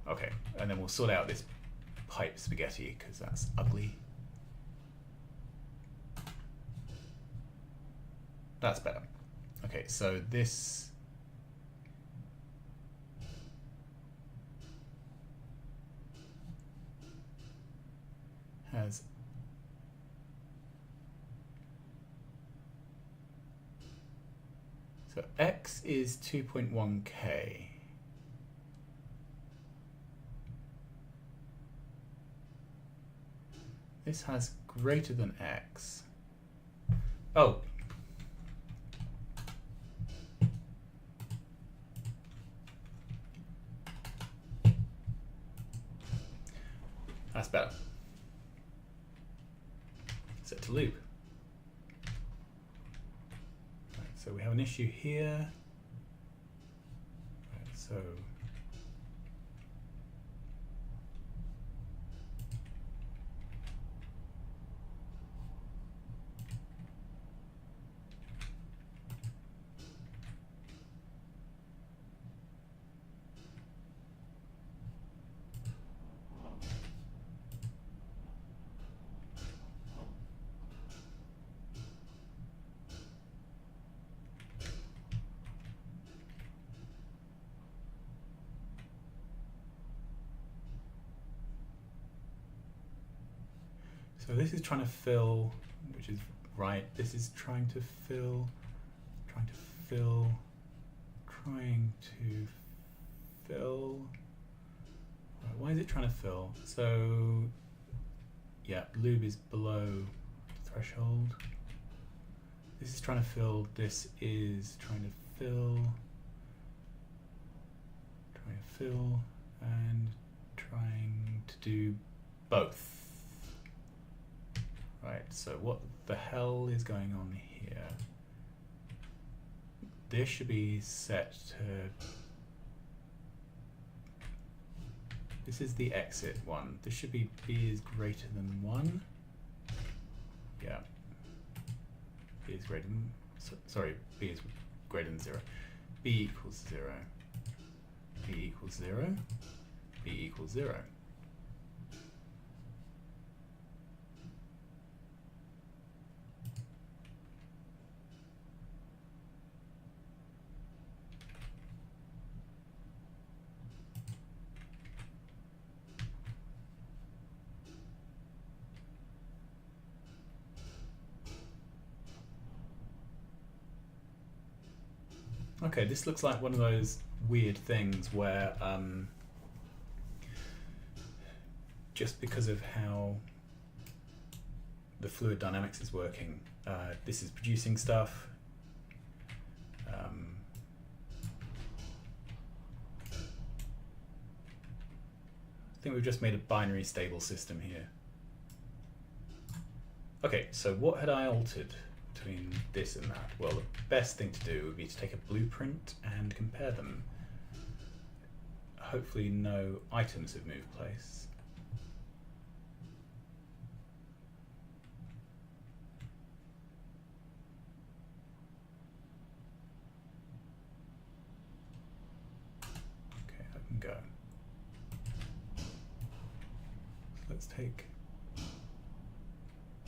Okay, and then we'll sort out this pipe spaghetti because that's ugly. That's better. Okay, so this has so X is 2.1K. this has greater than X. Oh. That's better. Set to loop. Right, so we have an issue here. Right, so So this is trying to fill, which is right. This is trying to fill, trying to fill. Right, why is it trying to fill? So, yeah, lube is below threshold. This is trying to fill. This is trying to fill, and trying to do both. Right, so what the hell is going on here? This should be set to... This is the exit one. This should be B is greater than 1. Yeah. B is greater than... sorry, B is greater than 0. B equals 0. B equals 0. B equals 0. Okay, this looks like one of those weird things where just because of how the fluid dynamics is working, this is producing stuff. I think we've just made a binary stable system here. Okay, so what had I altered between this and that? Well, the best thing to do would be to take a blueprint and compare them. Hopefully no items have moved place. Okay, I can go. So let's take that.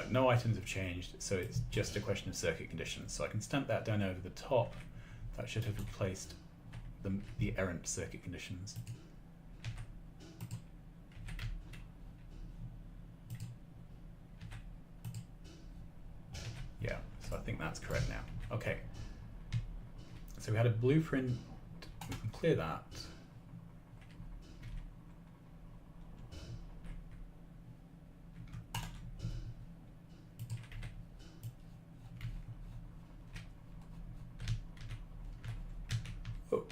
No items have changed, so it's just a question of circuit conditions. So I can stamp that down over the top. That should have replaced the errant circuit conditions. Yeah, so I think that's correct now. Okay. So we had a blueprint, we can clear that. Oh.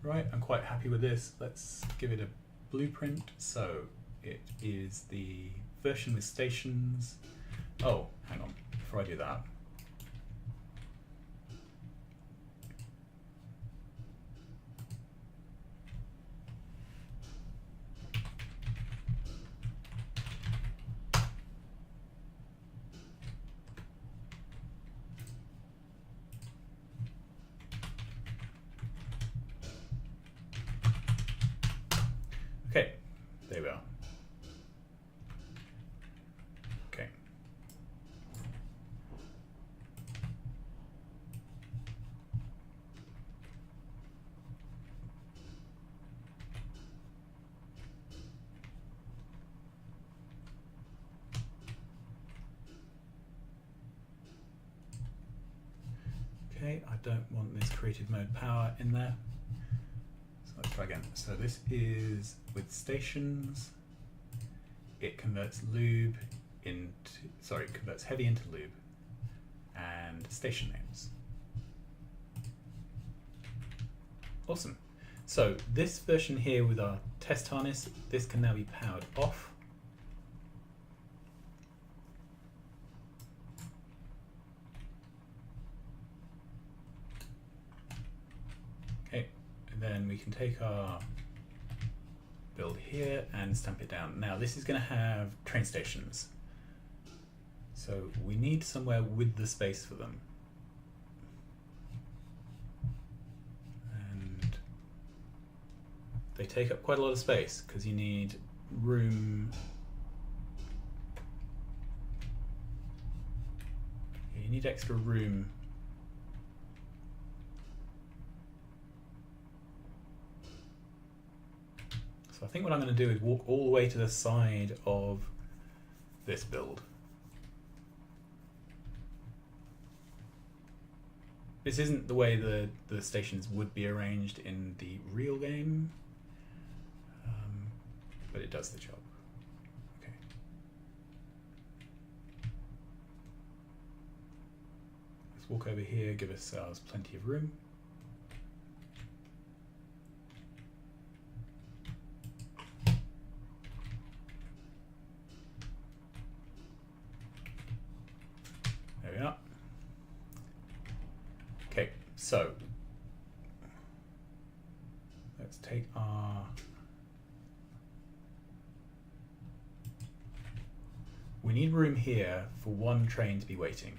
Right, I'm quite happy with this. Let's give it a blueprint. So it is the version with stations. Oh, hang on, before I do that. Okay, there we are. Okay. don't want this creative mode power in there. So let's try again. So this is with stations. It converts lube into, sorry, converts heavy into lube and station names. Awesome. So this version here with our test harness, this can now be powered off. Okay, and then we can take our build here and stamp it down. Now this is going to have train stations. So we need somewhere with the space for them. And they take up quite a lot of space because you need room. You need extra room. So I think what I'm going to do is walk all the way to the side of this build. This isn't the way the stations would be arranged in the real game, but it does the job. Okay. Let's walk over here, give ourselves plenty of room. There we are. Okay, so let's take our, we need room here for one train to be waiting.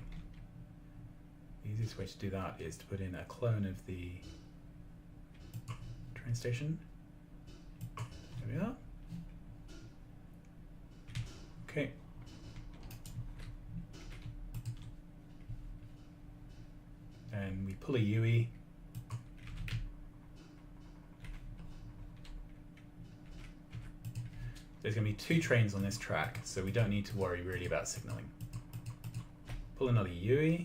The easiest way to do that is to put in a clone of the train station. There we are. Okay. And we pull a UE. There's going to be 2 trains on this track, so we don't need to worry really about signaling. Pull another UE.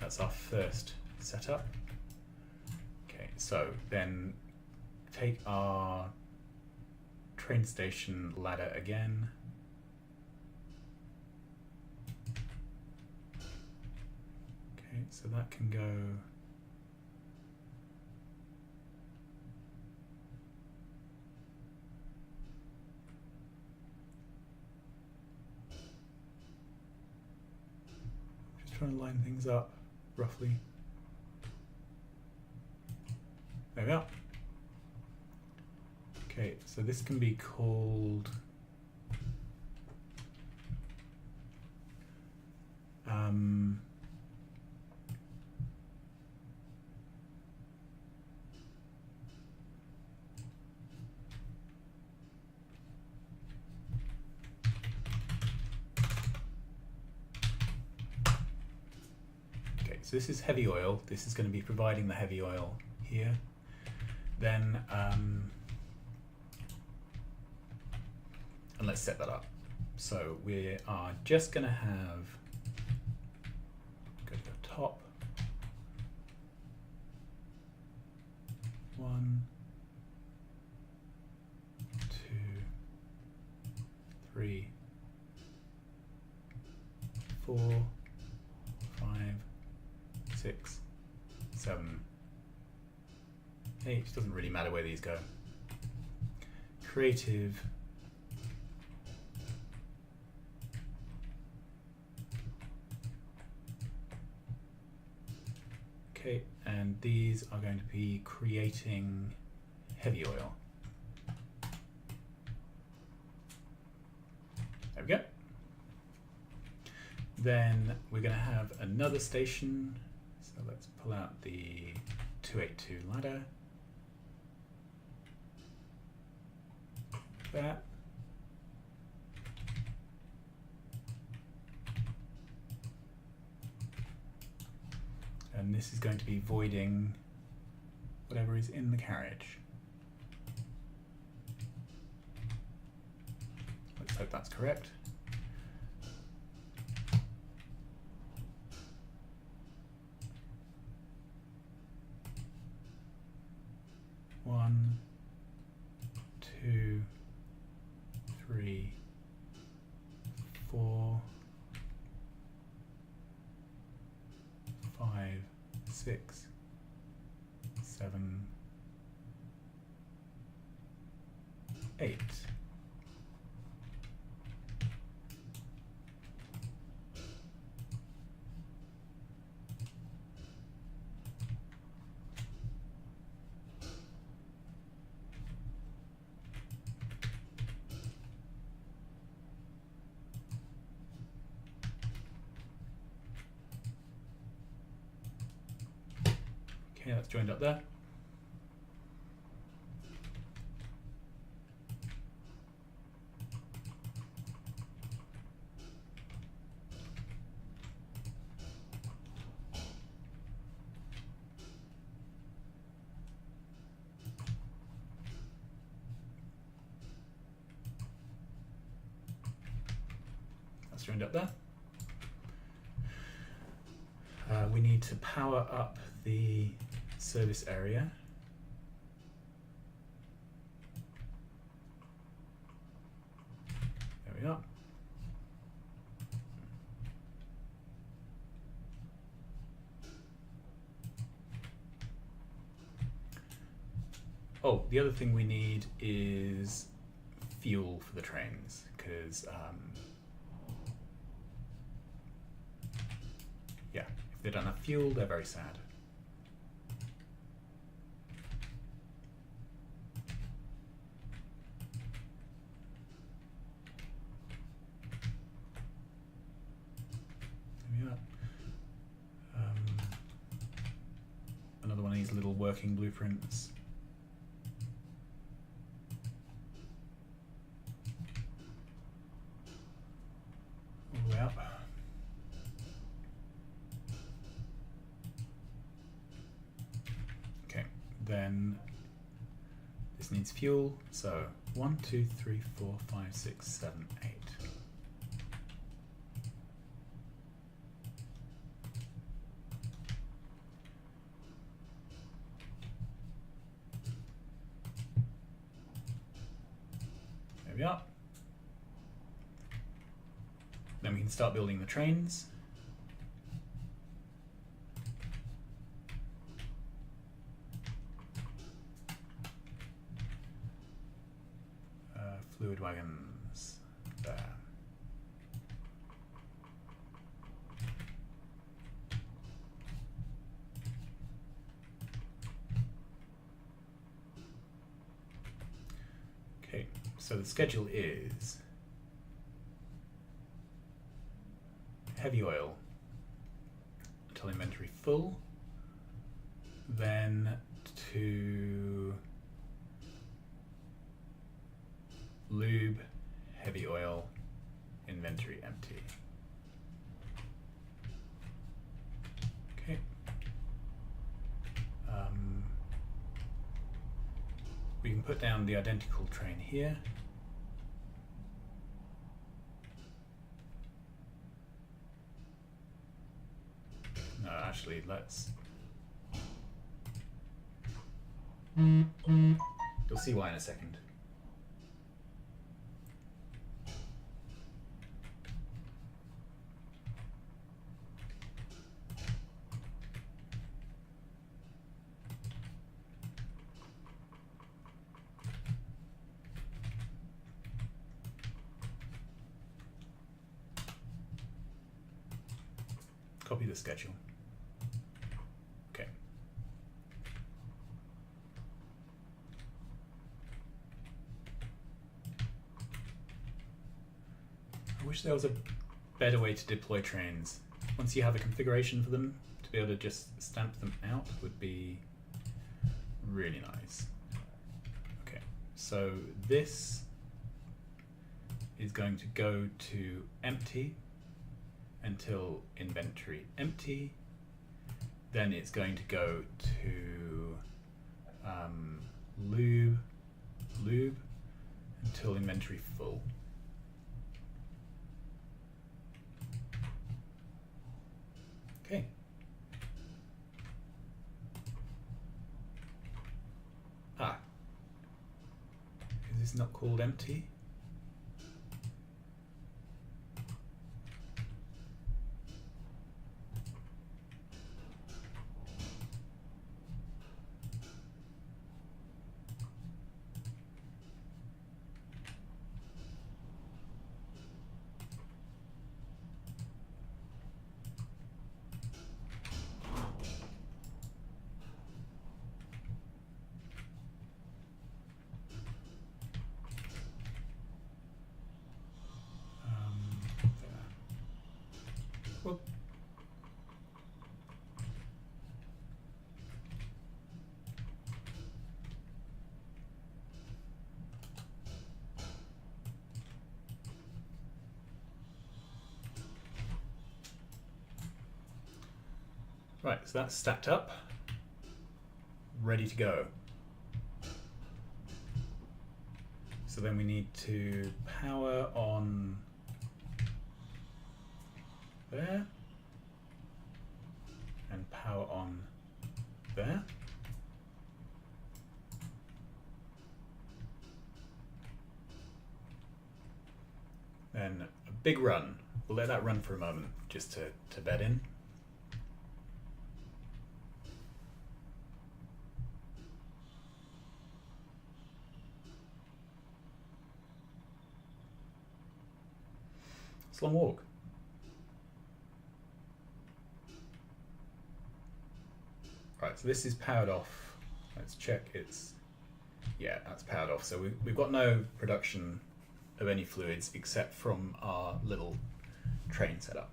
That's our first setup. Okay, so then take our train station ladder again. So that can go just trying to line things up roughly. There we are. Okay, so this can be called so this is heavy oil. This is going to be providing the heavy oil here. Then, and let's set that up. So we are just going to have, go to the top, 1, 2, 3, 4, 5, 6, 7, 8, doesn't really matter where these go. Creative. Okay, and these are going to be creating heavy oil. There we go. Then we're going to have another station. So let's pull out the 282 ladder. That. And this is going to be voiding whatever is in the carriage. Let's hope that's correct. 2, 3, 4, 5, 6, 7, 8. Okay, that's joined up there. That's joined up there. We need to power up the service area. There we are. Oh, the other thing we need is fuel for the trains, because yeah, if they don't have fuel, they're very sad. There we are. Another one of these little working blueprints. All the way up. Then this needs fuel, so 1, 2, 3, 4, 5, 6, 7, 8. There we are. Then we can start building the trains. Fluid wagons there. Okay, so the schedule is heavy oil until inventory full, then to lube, heavy oil, inventory empty. Okay. We can put down the identical train here. No, actually, let's... You'll see why in a second. Copy the schedule. Okay. I wish there was a better way to deploy trains. Once you have a configuration for them, to be able to just stamp them out would be really nice. Okay, so this is going to go to empty until inventory empty. Then it's going to go to lube until inventory full. Okay. Is this not called empty? Whoop. Right, so that's stacked up, ready to go. So then we need to power on there and power on there. Then a big run. We'll let that run for a moment just to bed in. It's a long walk. Right, so this is powered off. Let's check it's, yeah, that's powered off. So we've got no production of any fluids except from our little train setup.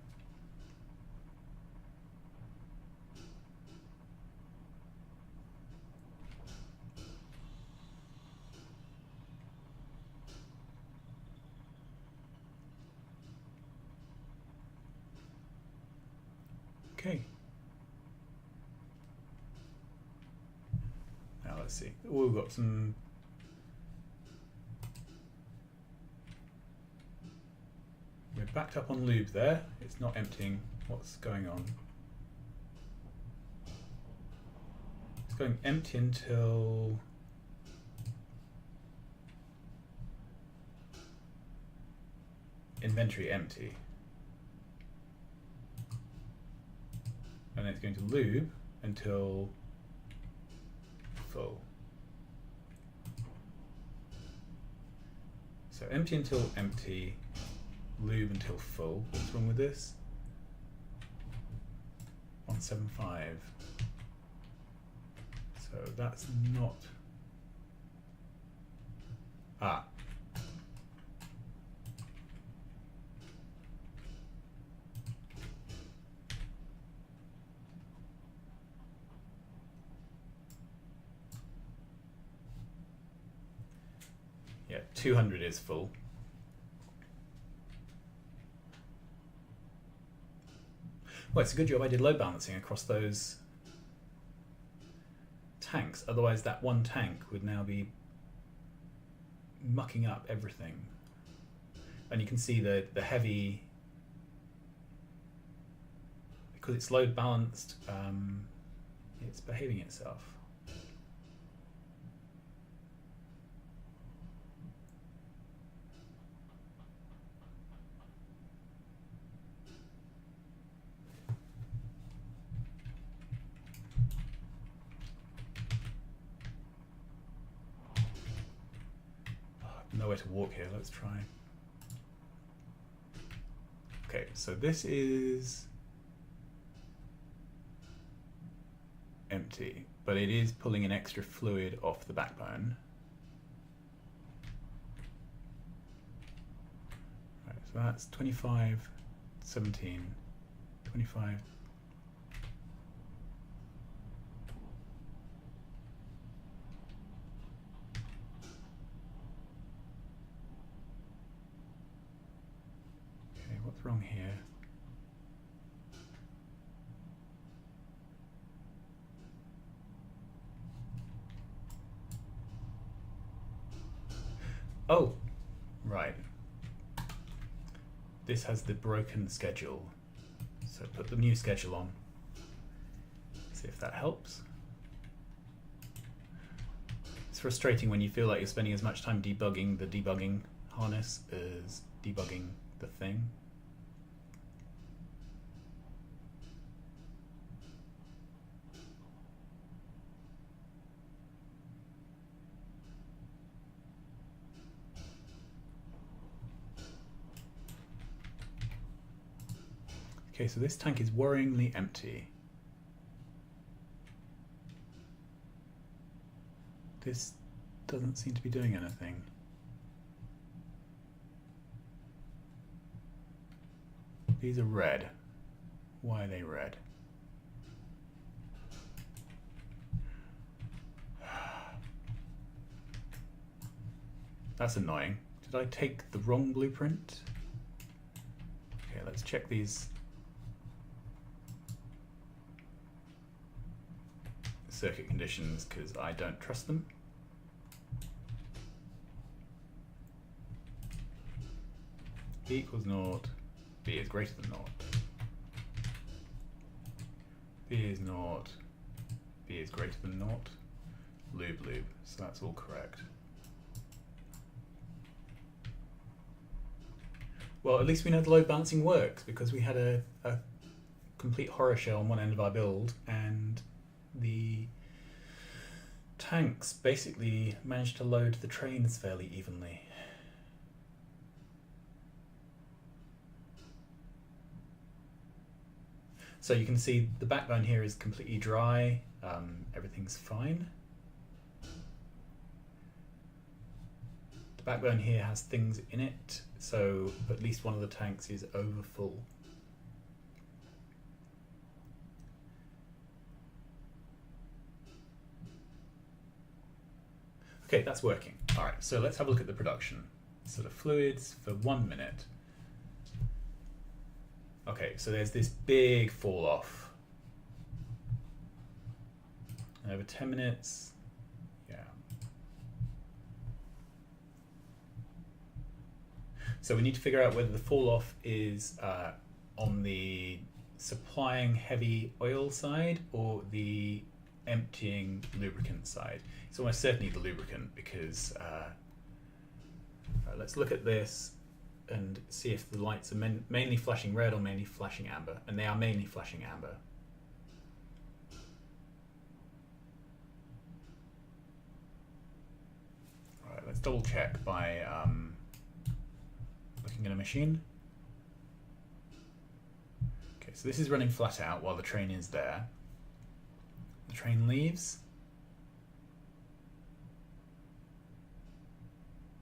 Okay. Now let's see. Oh, we've got some. We're backed up on lube there. It's not emptying. What's going on? It's going empty until inventory empty. And it's going to lube until full. So empty until empty, lube until full. What's wrong with this? 175. So that's not. Ah. Yeah, 200 is full. Well, it's a good job I did load balancing across those tanks. Otherwise, that one tank would now be mucking up everything. And you can see the heavy, because it's load balanced, it's behaving itself. Nowhere to walk here, let's try. Okay, so this is empty, but it is pulling an extra fluid off the backbone. Right, so that's 25, 17, 25. What's wrong here? Oh, right. This has the broken schedule. So put the new schedule on. See if that helps. It's frustrating when you feel like you're spending as much time debugging the debugging harness as debugging the thing. Okay, so this tank is worryingly empty. This doesn't seem to be doing anything. These are red. Why are they red? That's annoying. Did I take the wrong blueprint? Okay, let's check these circuit conditions because I don't trust them. B equals naught, B is greater than naught. B is naught, B is greater than naught. Lube, so that's all correct. Well, at least we know the load balancing works because we had a complete horror show on one end of our build and the tanks basically managed to load the trains fairly evenly. So you can see the backbone here is completely dry, everything's fine. The backbone here has things in it, so at least one of the tanks is over full. Okay, that's working. All right, so let's have a look at the production. So the fluids for 1 minute. Okay, so there's this big fall off. And over 10 minutes, yeah. So we need to figure out whether the fall off is on the supplying heavy oil side or the emptying lubricant side. It's almost certainly the lubricant because let's look at this and see if the lights are mainly flashing red or mainly flashing amber, and they are mainly flashing amber. All right, let's double check by looking at a machine. Okay, so this is running flat out while the train is there. The train leaves.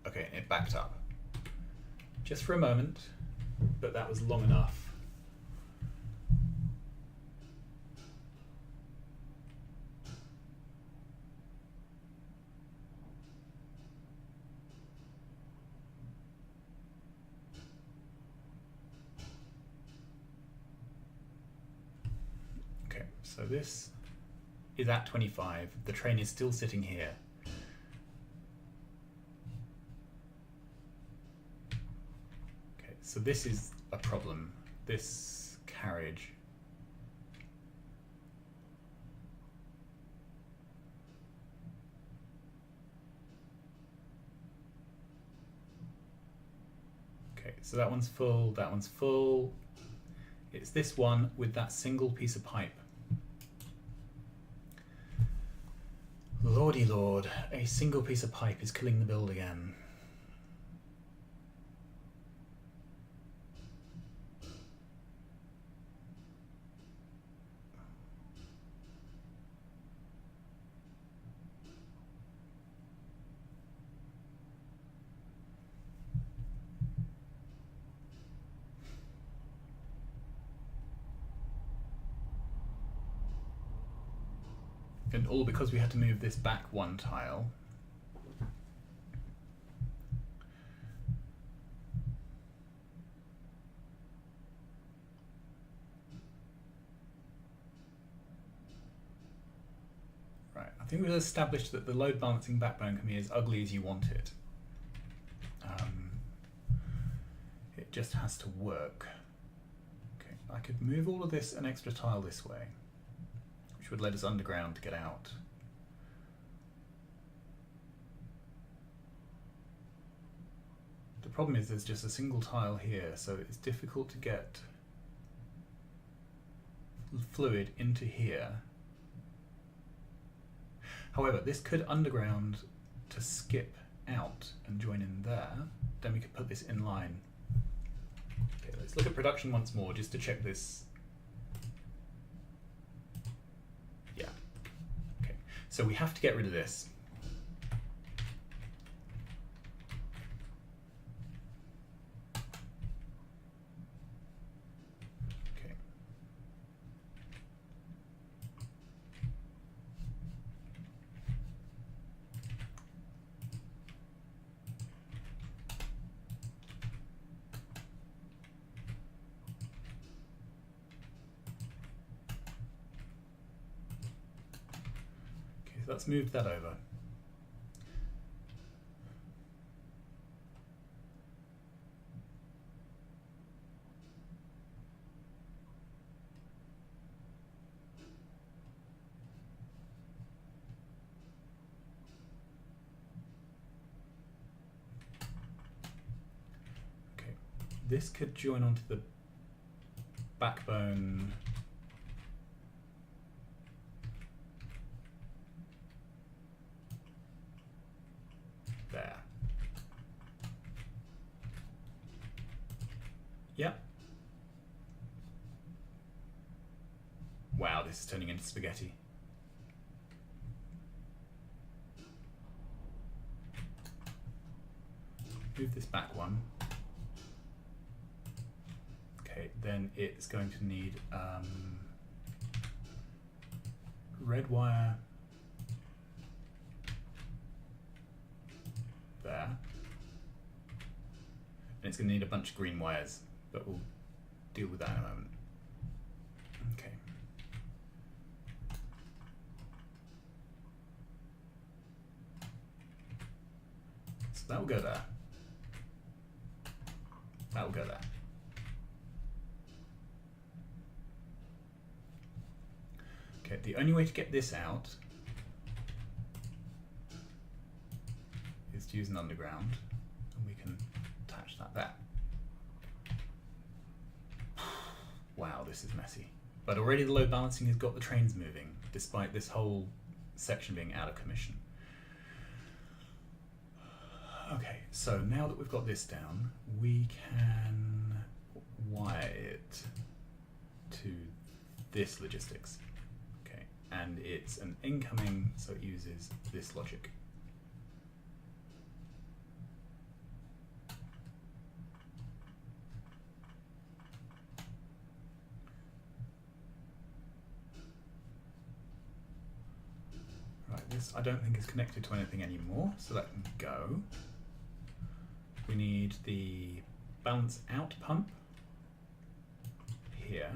Okay, it backed up. Just for a moment, but that was long enough. Okay, so this is at 25. The train is still sitting here. So this is a problem, this carriage. Okay, so that one's full, that one's full. It's this one with that single piece of pipe. Lordy Lord, a single piece of pipe is killing the build again. And all because we had to move this back one tile. Right, I think we've established that the load balancing backbone can be as ugly as you want it. It just has to work. Okay, I could move all of this an extra tile this way, which would let us underground to get out. The problem is there's just a single tile here, so it's difficult to get fluid into here. However, this could underground to skip out and join in there. Then we could put this in line. Okay, let's look at production once more just to check this. Yeah. Okay, so we have to get rid of this. Let's move that over. Okay, this could join onto the backbone. There. Yep. Wow, this is turning into spaghetti. Move this back one. Okay, then it's going to need red wire there, and it's going to need a bunch of green wires, but we'll deal with that in a moment. Okay. So that will go there. That will go there. Okay, the only way to get this out is to use an underground, and we can attach that there. Wow, this is messy. But already the load balancing has got the trains moving, despite this whole section being out of commission. Okay, so now that we've got this down, we can wire it to this logistics. Okay, and it's an incoming, so it uses this logic. Right, this I don't think is connected to anything anymore, so that can go. We need the balance out pump here.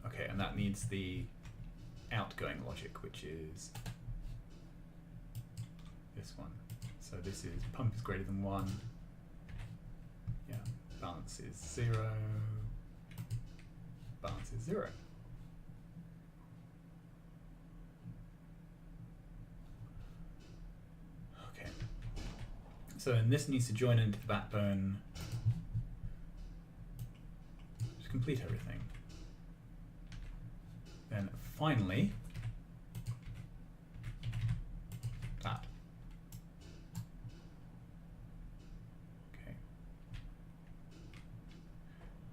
Okay, and that needs the outgoing logic, which is this one. So this is pump is greater than 1. Yeah, balance is 0. Balance is 0. So then this needs to join into the backbone to complete everything. Then finally, that. Okay.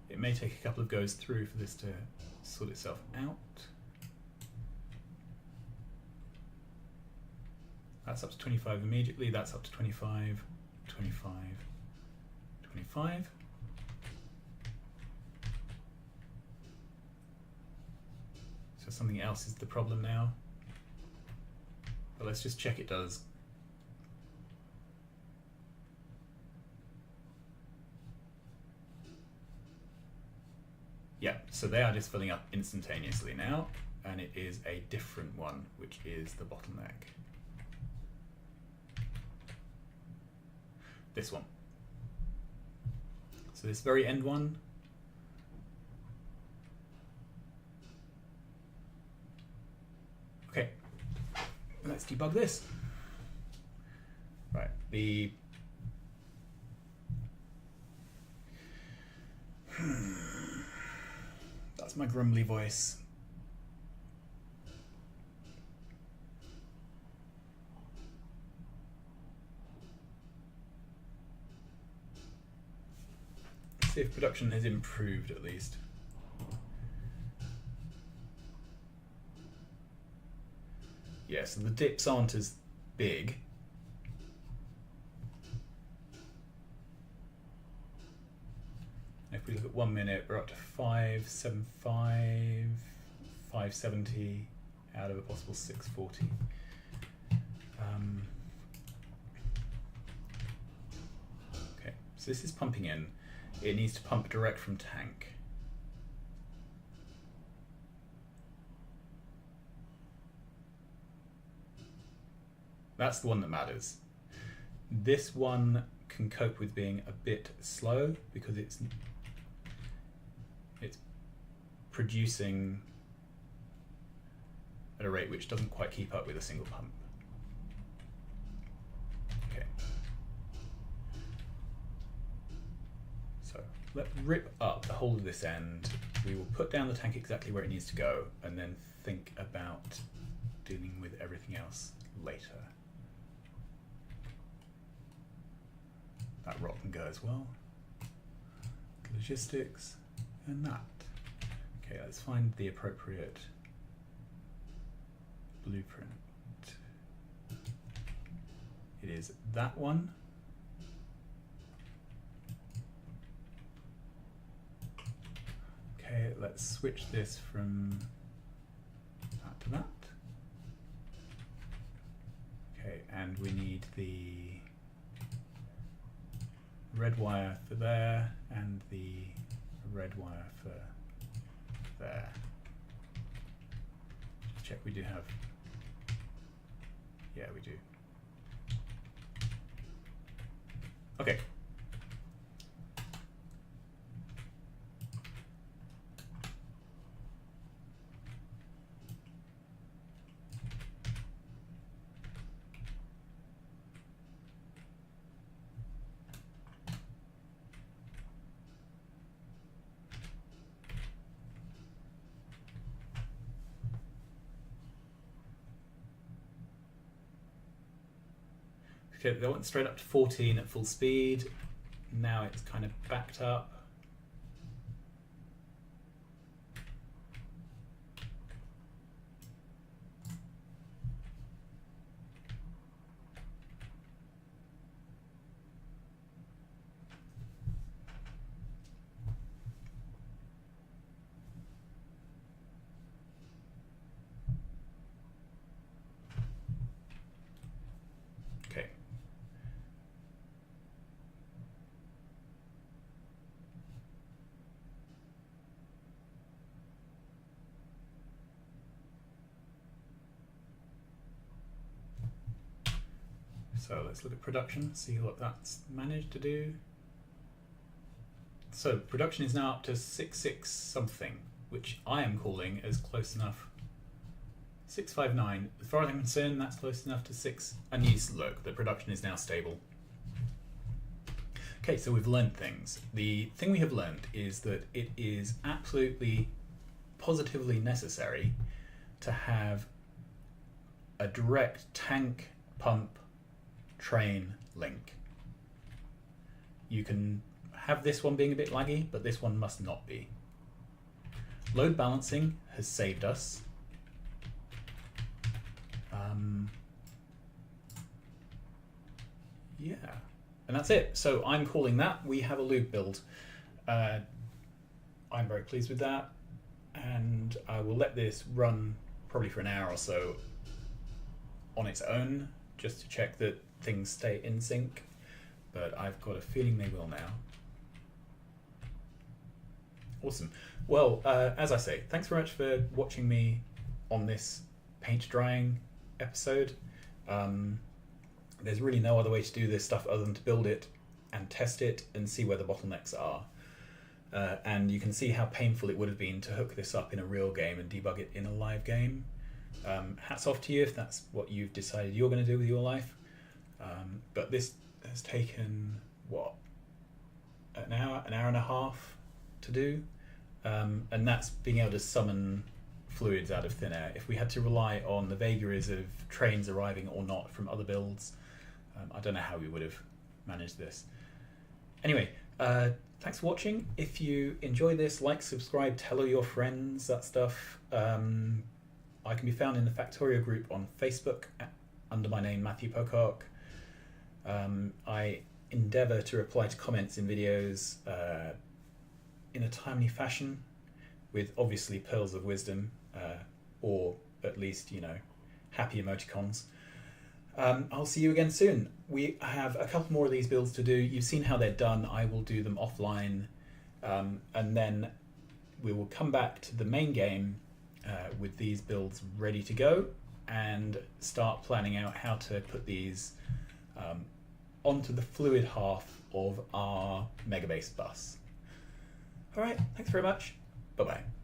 It may take a couple of goes through for this to sort itself out. That's up to 25 immediately, that's up to 25. 25, 25. So something else is the problem now. But let's just check it does. Yeah, so they are just filling up instantaneously now, and it is a different one, which is the bottleneck. This one. So this very end one, let's debug this. Right, that's my grumbly voice. See if production has improved at least. Yeah, so the dips aren't as big. If we look at 1 minute, we're up to 575, 570 out of a possible 640. Okay, so this is pumping in. It needs to pump direct from tank. That's the one that matters. This one can cope with being a bit slow because it's producing at a rate which doesn't quite keep up with a single pump. Okay. So let's rip up the whole of this end. We will put down the tank exactly where it needs to go and then think about dealing with everything else later. That rod can go as well. Logistics and that. Okay, let's find the appropriate blueprint. It is that one. Okay, let's switch this from that to that. Okay, and we need the red wire for there and the red wire for there. Just check we do have, yeah, we do. Okay. Okay, they went straight up to 14 at full speed. Now it's kind of backed up. Okay. So let's look at production, see what that's managed to do. So production is now up to 6.6 something, which I am calling as close enough. 659. As far as I'm concerned, that's close enough to 6. And you look, the production is now stable. Okay, so we've learned things. The thing we have learned is that it is absolutely, positively necessary to have a direct tank, pump, train link. You can have this one being a bit laggy, but this one must not be. Load balancing has saved us. Yeah, and that's it. So I'm calling that. We have a Lube build. I'm very pleased with that, and I will let this run probably for an hour or so on its own, just to check that things stay in sync, but I've got a feeling they will now. Awesome. Well, as I say, thanks very much for watching me on this paint drying episode. There's really no other way to do this stuff other than to build it and test it and see where the bottlenecks are. And you can see how painful it would have been to hook this up in a real game and debug it in a live game. Hats off to you if that's what you've decided you're going to do with your life. But this has taken, what, an hour and a half to do? And that's being able to summon fluids out of thin air. If we had to rely on the vagaries of trains arriving or not from other builds, I don't know how we would have managed this. Anyway, thanks for watching. If you enjoy this, like, subscribe, tell all your friends, that stuff. I can be found in the Factorio group on Facebook under my name, Matthew Pocock. I endeavour to reply to comments in videos in a timely fashion, with obviously pearls of wisdom, or at least, happy emoticons. I'll see you again soon. We have a couple more of these builds to do. You've seen how they're done. I will do them offline, and then we will come back to the main game with these builds ready to go and start planning out how to put these onto the fluid half of our Megabase bus. All right, thanks very much. Bye-bye.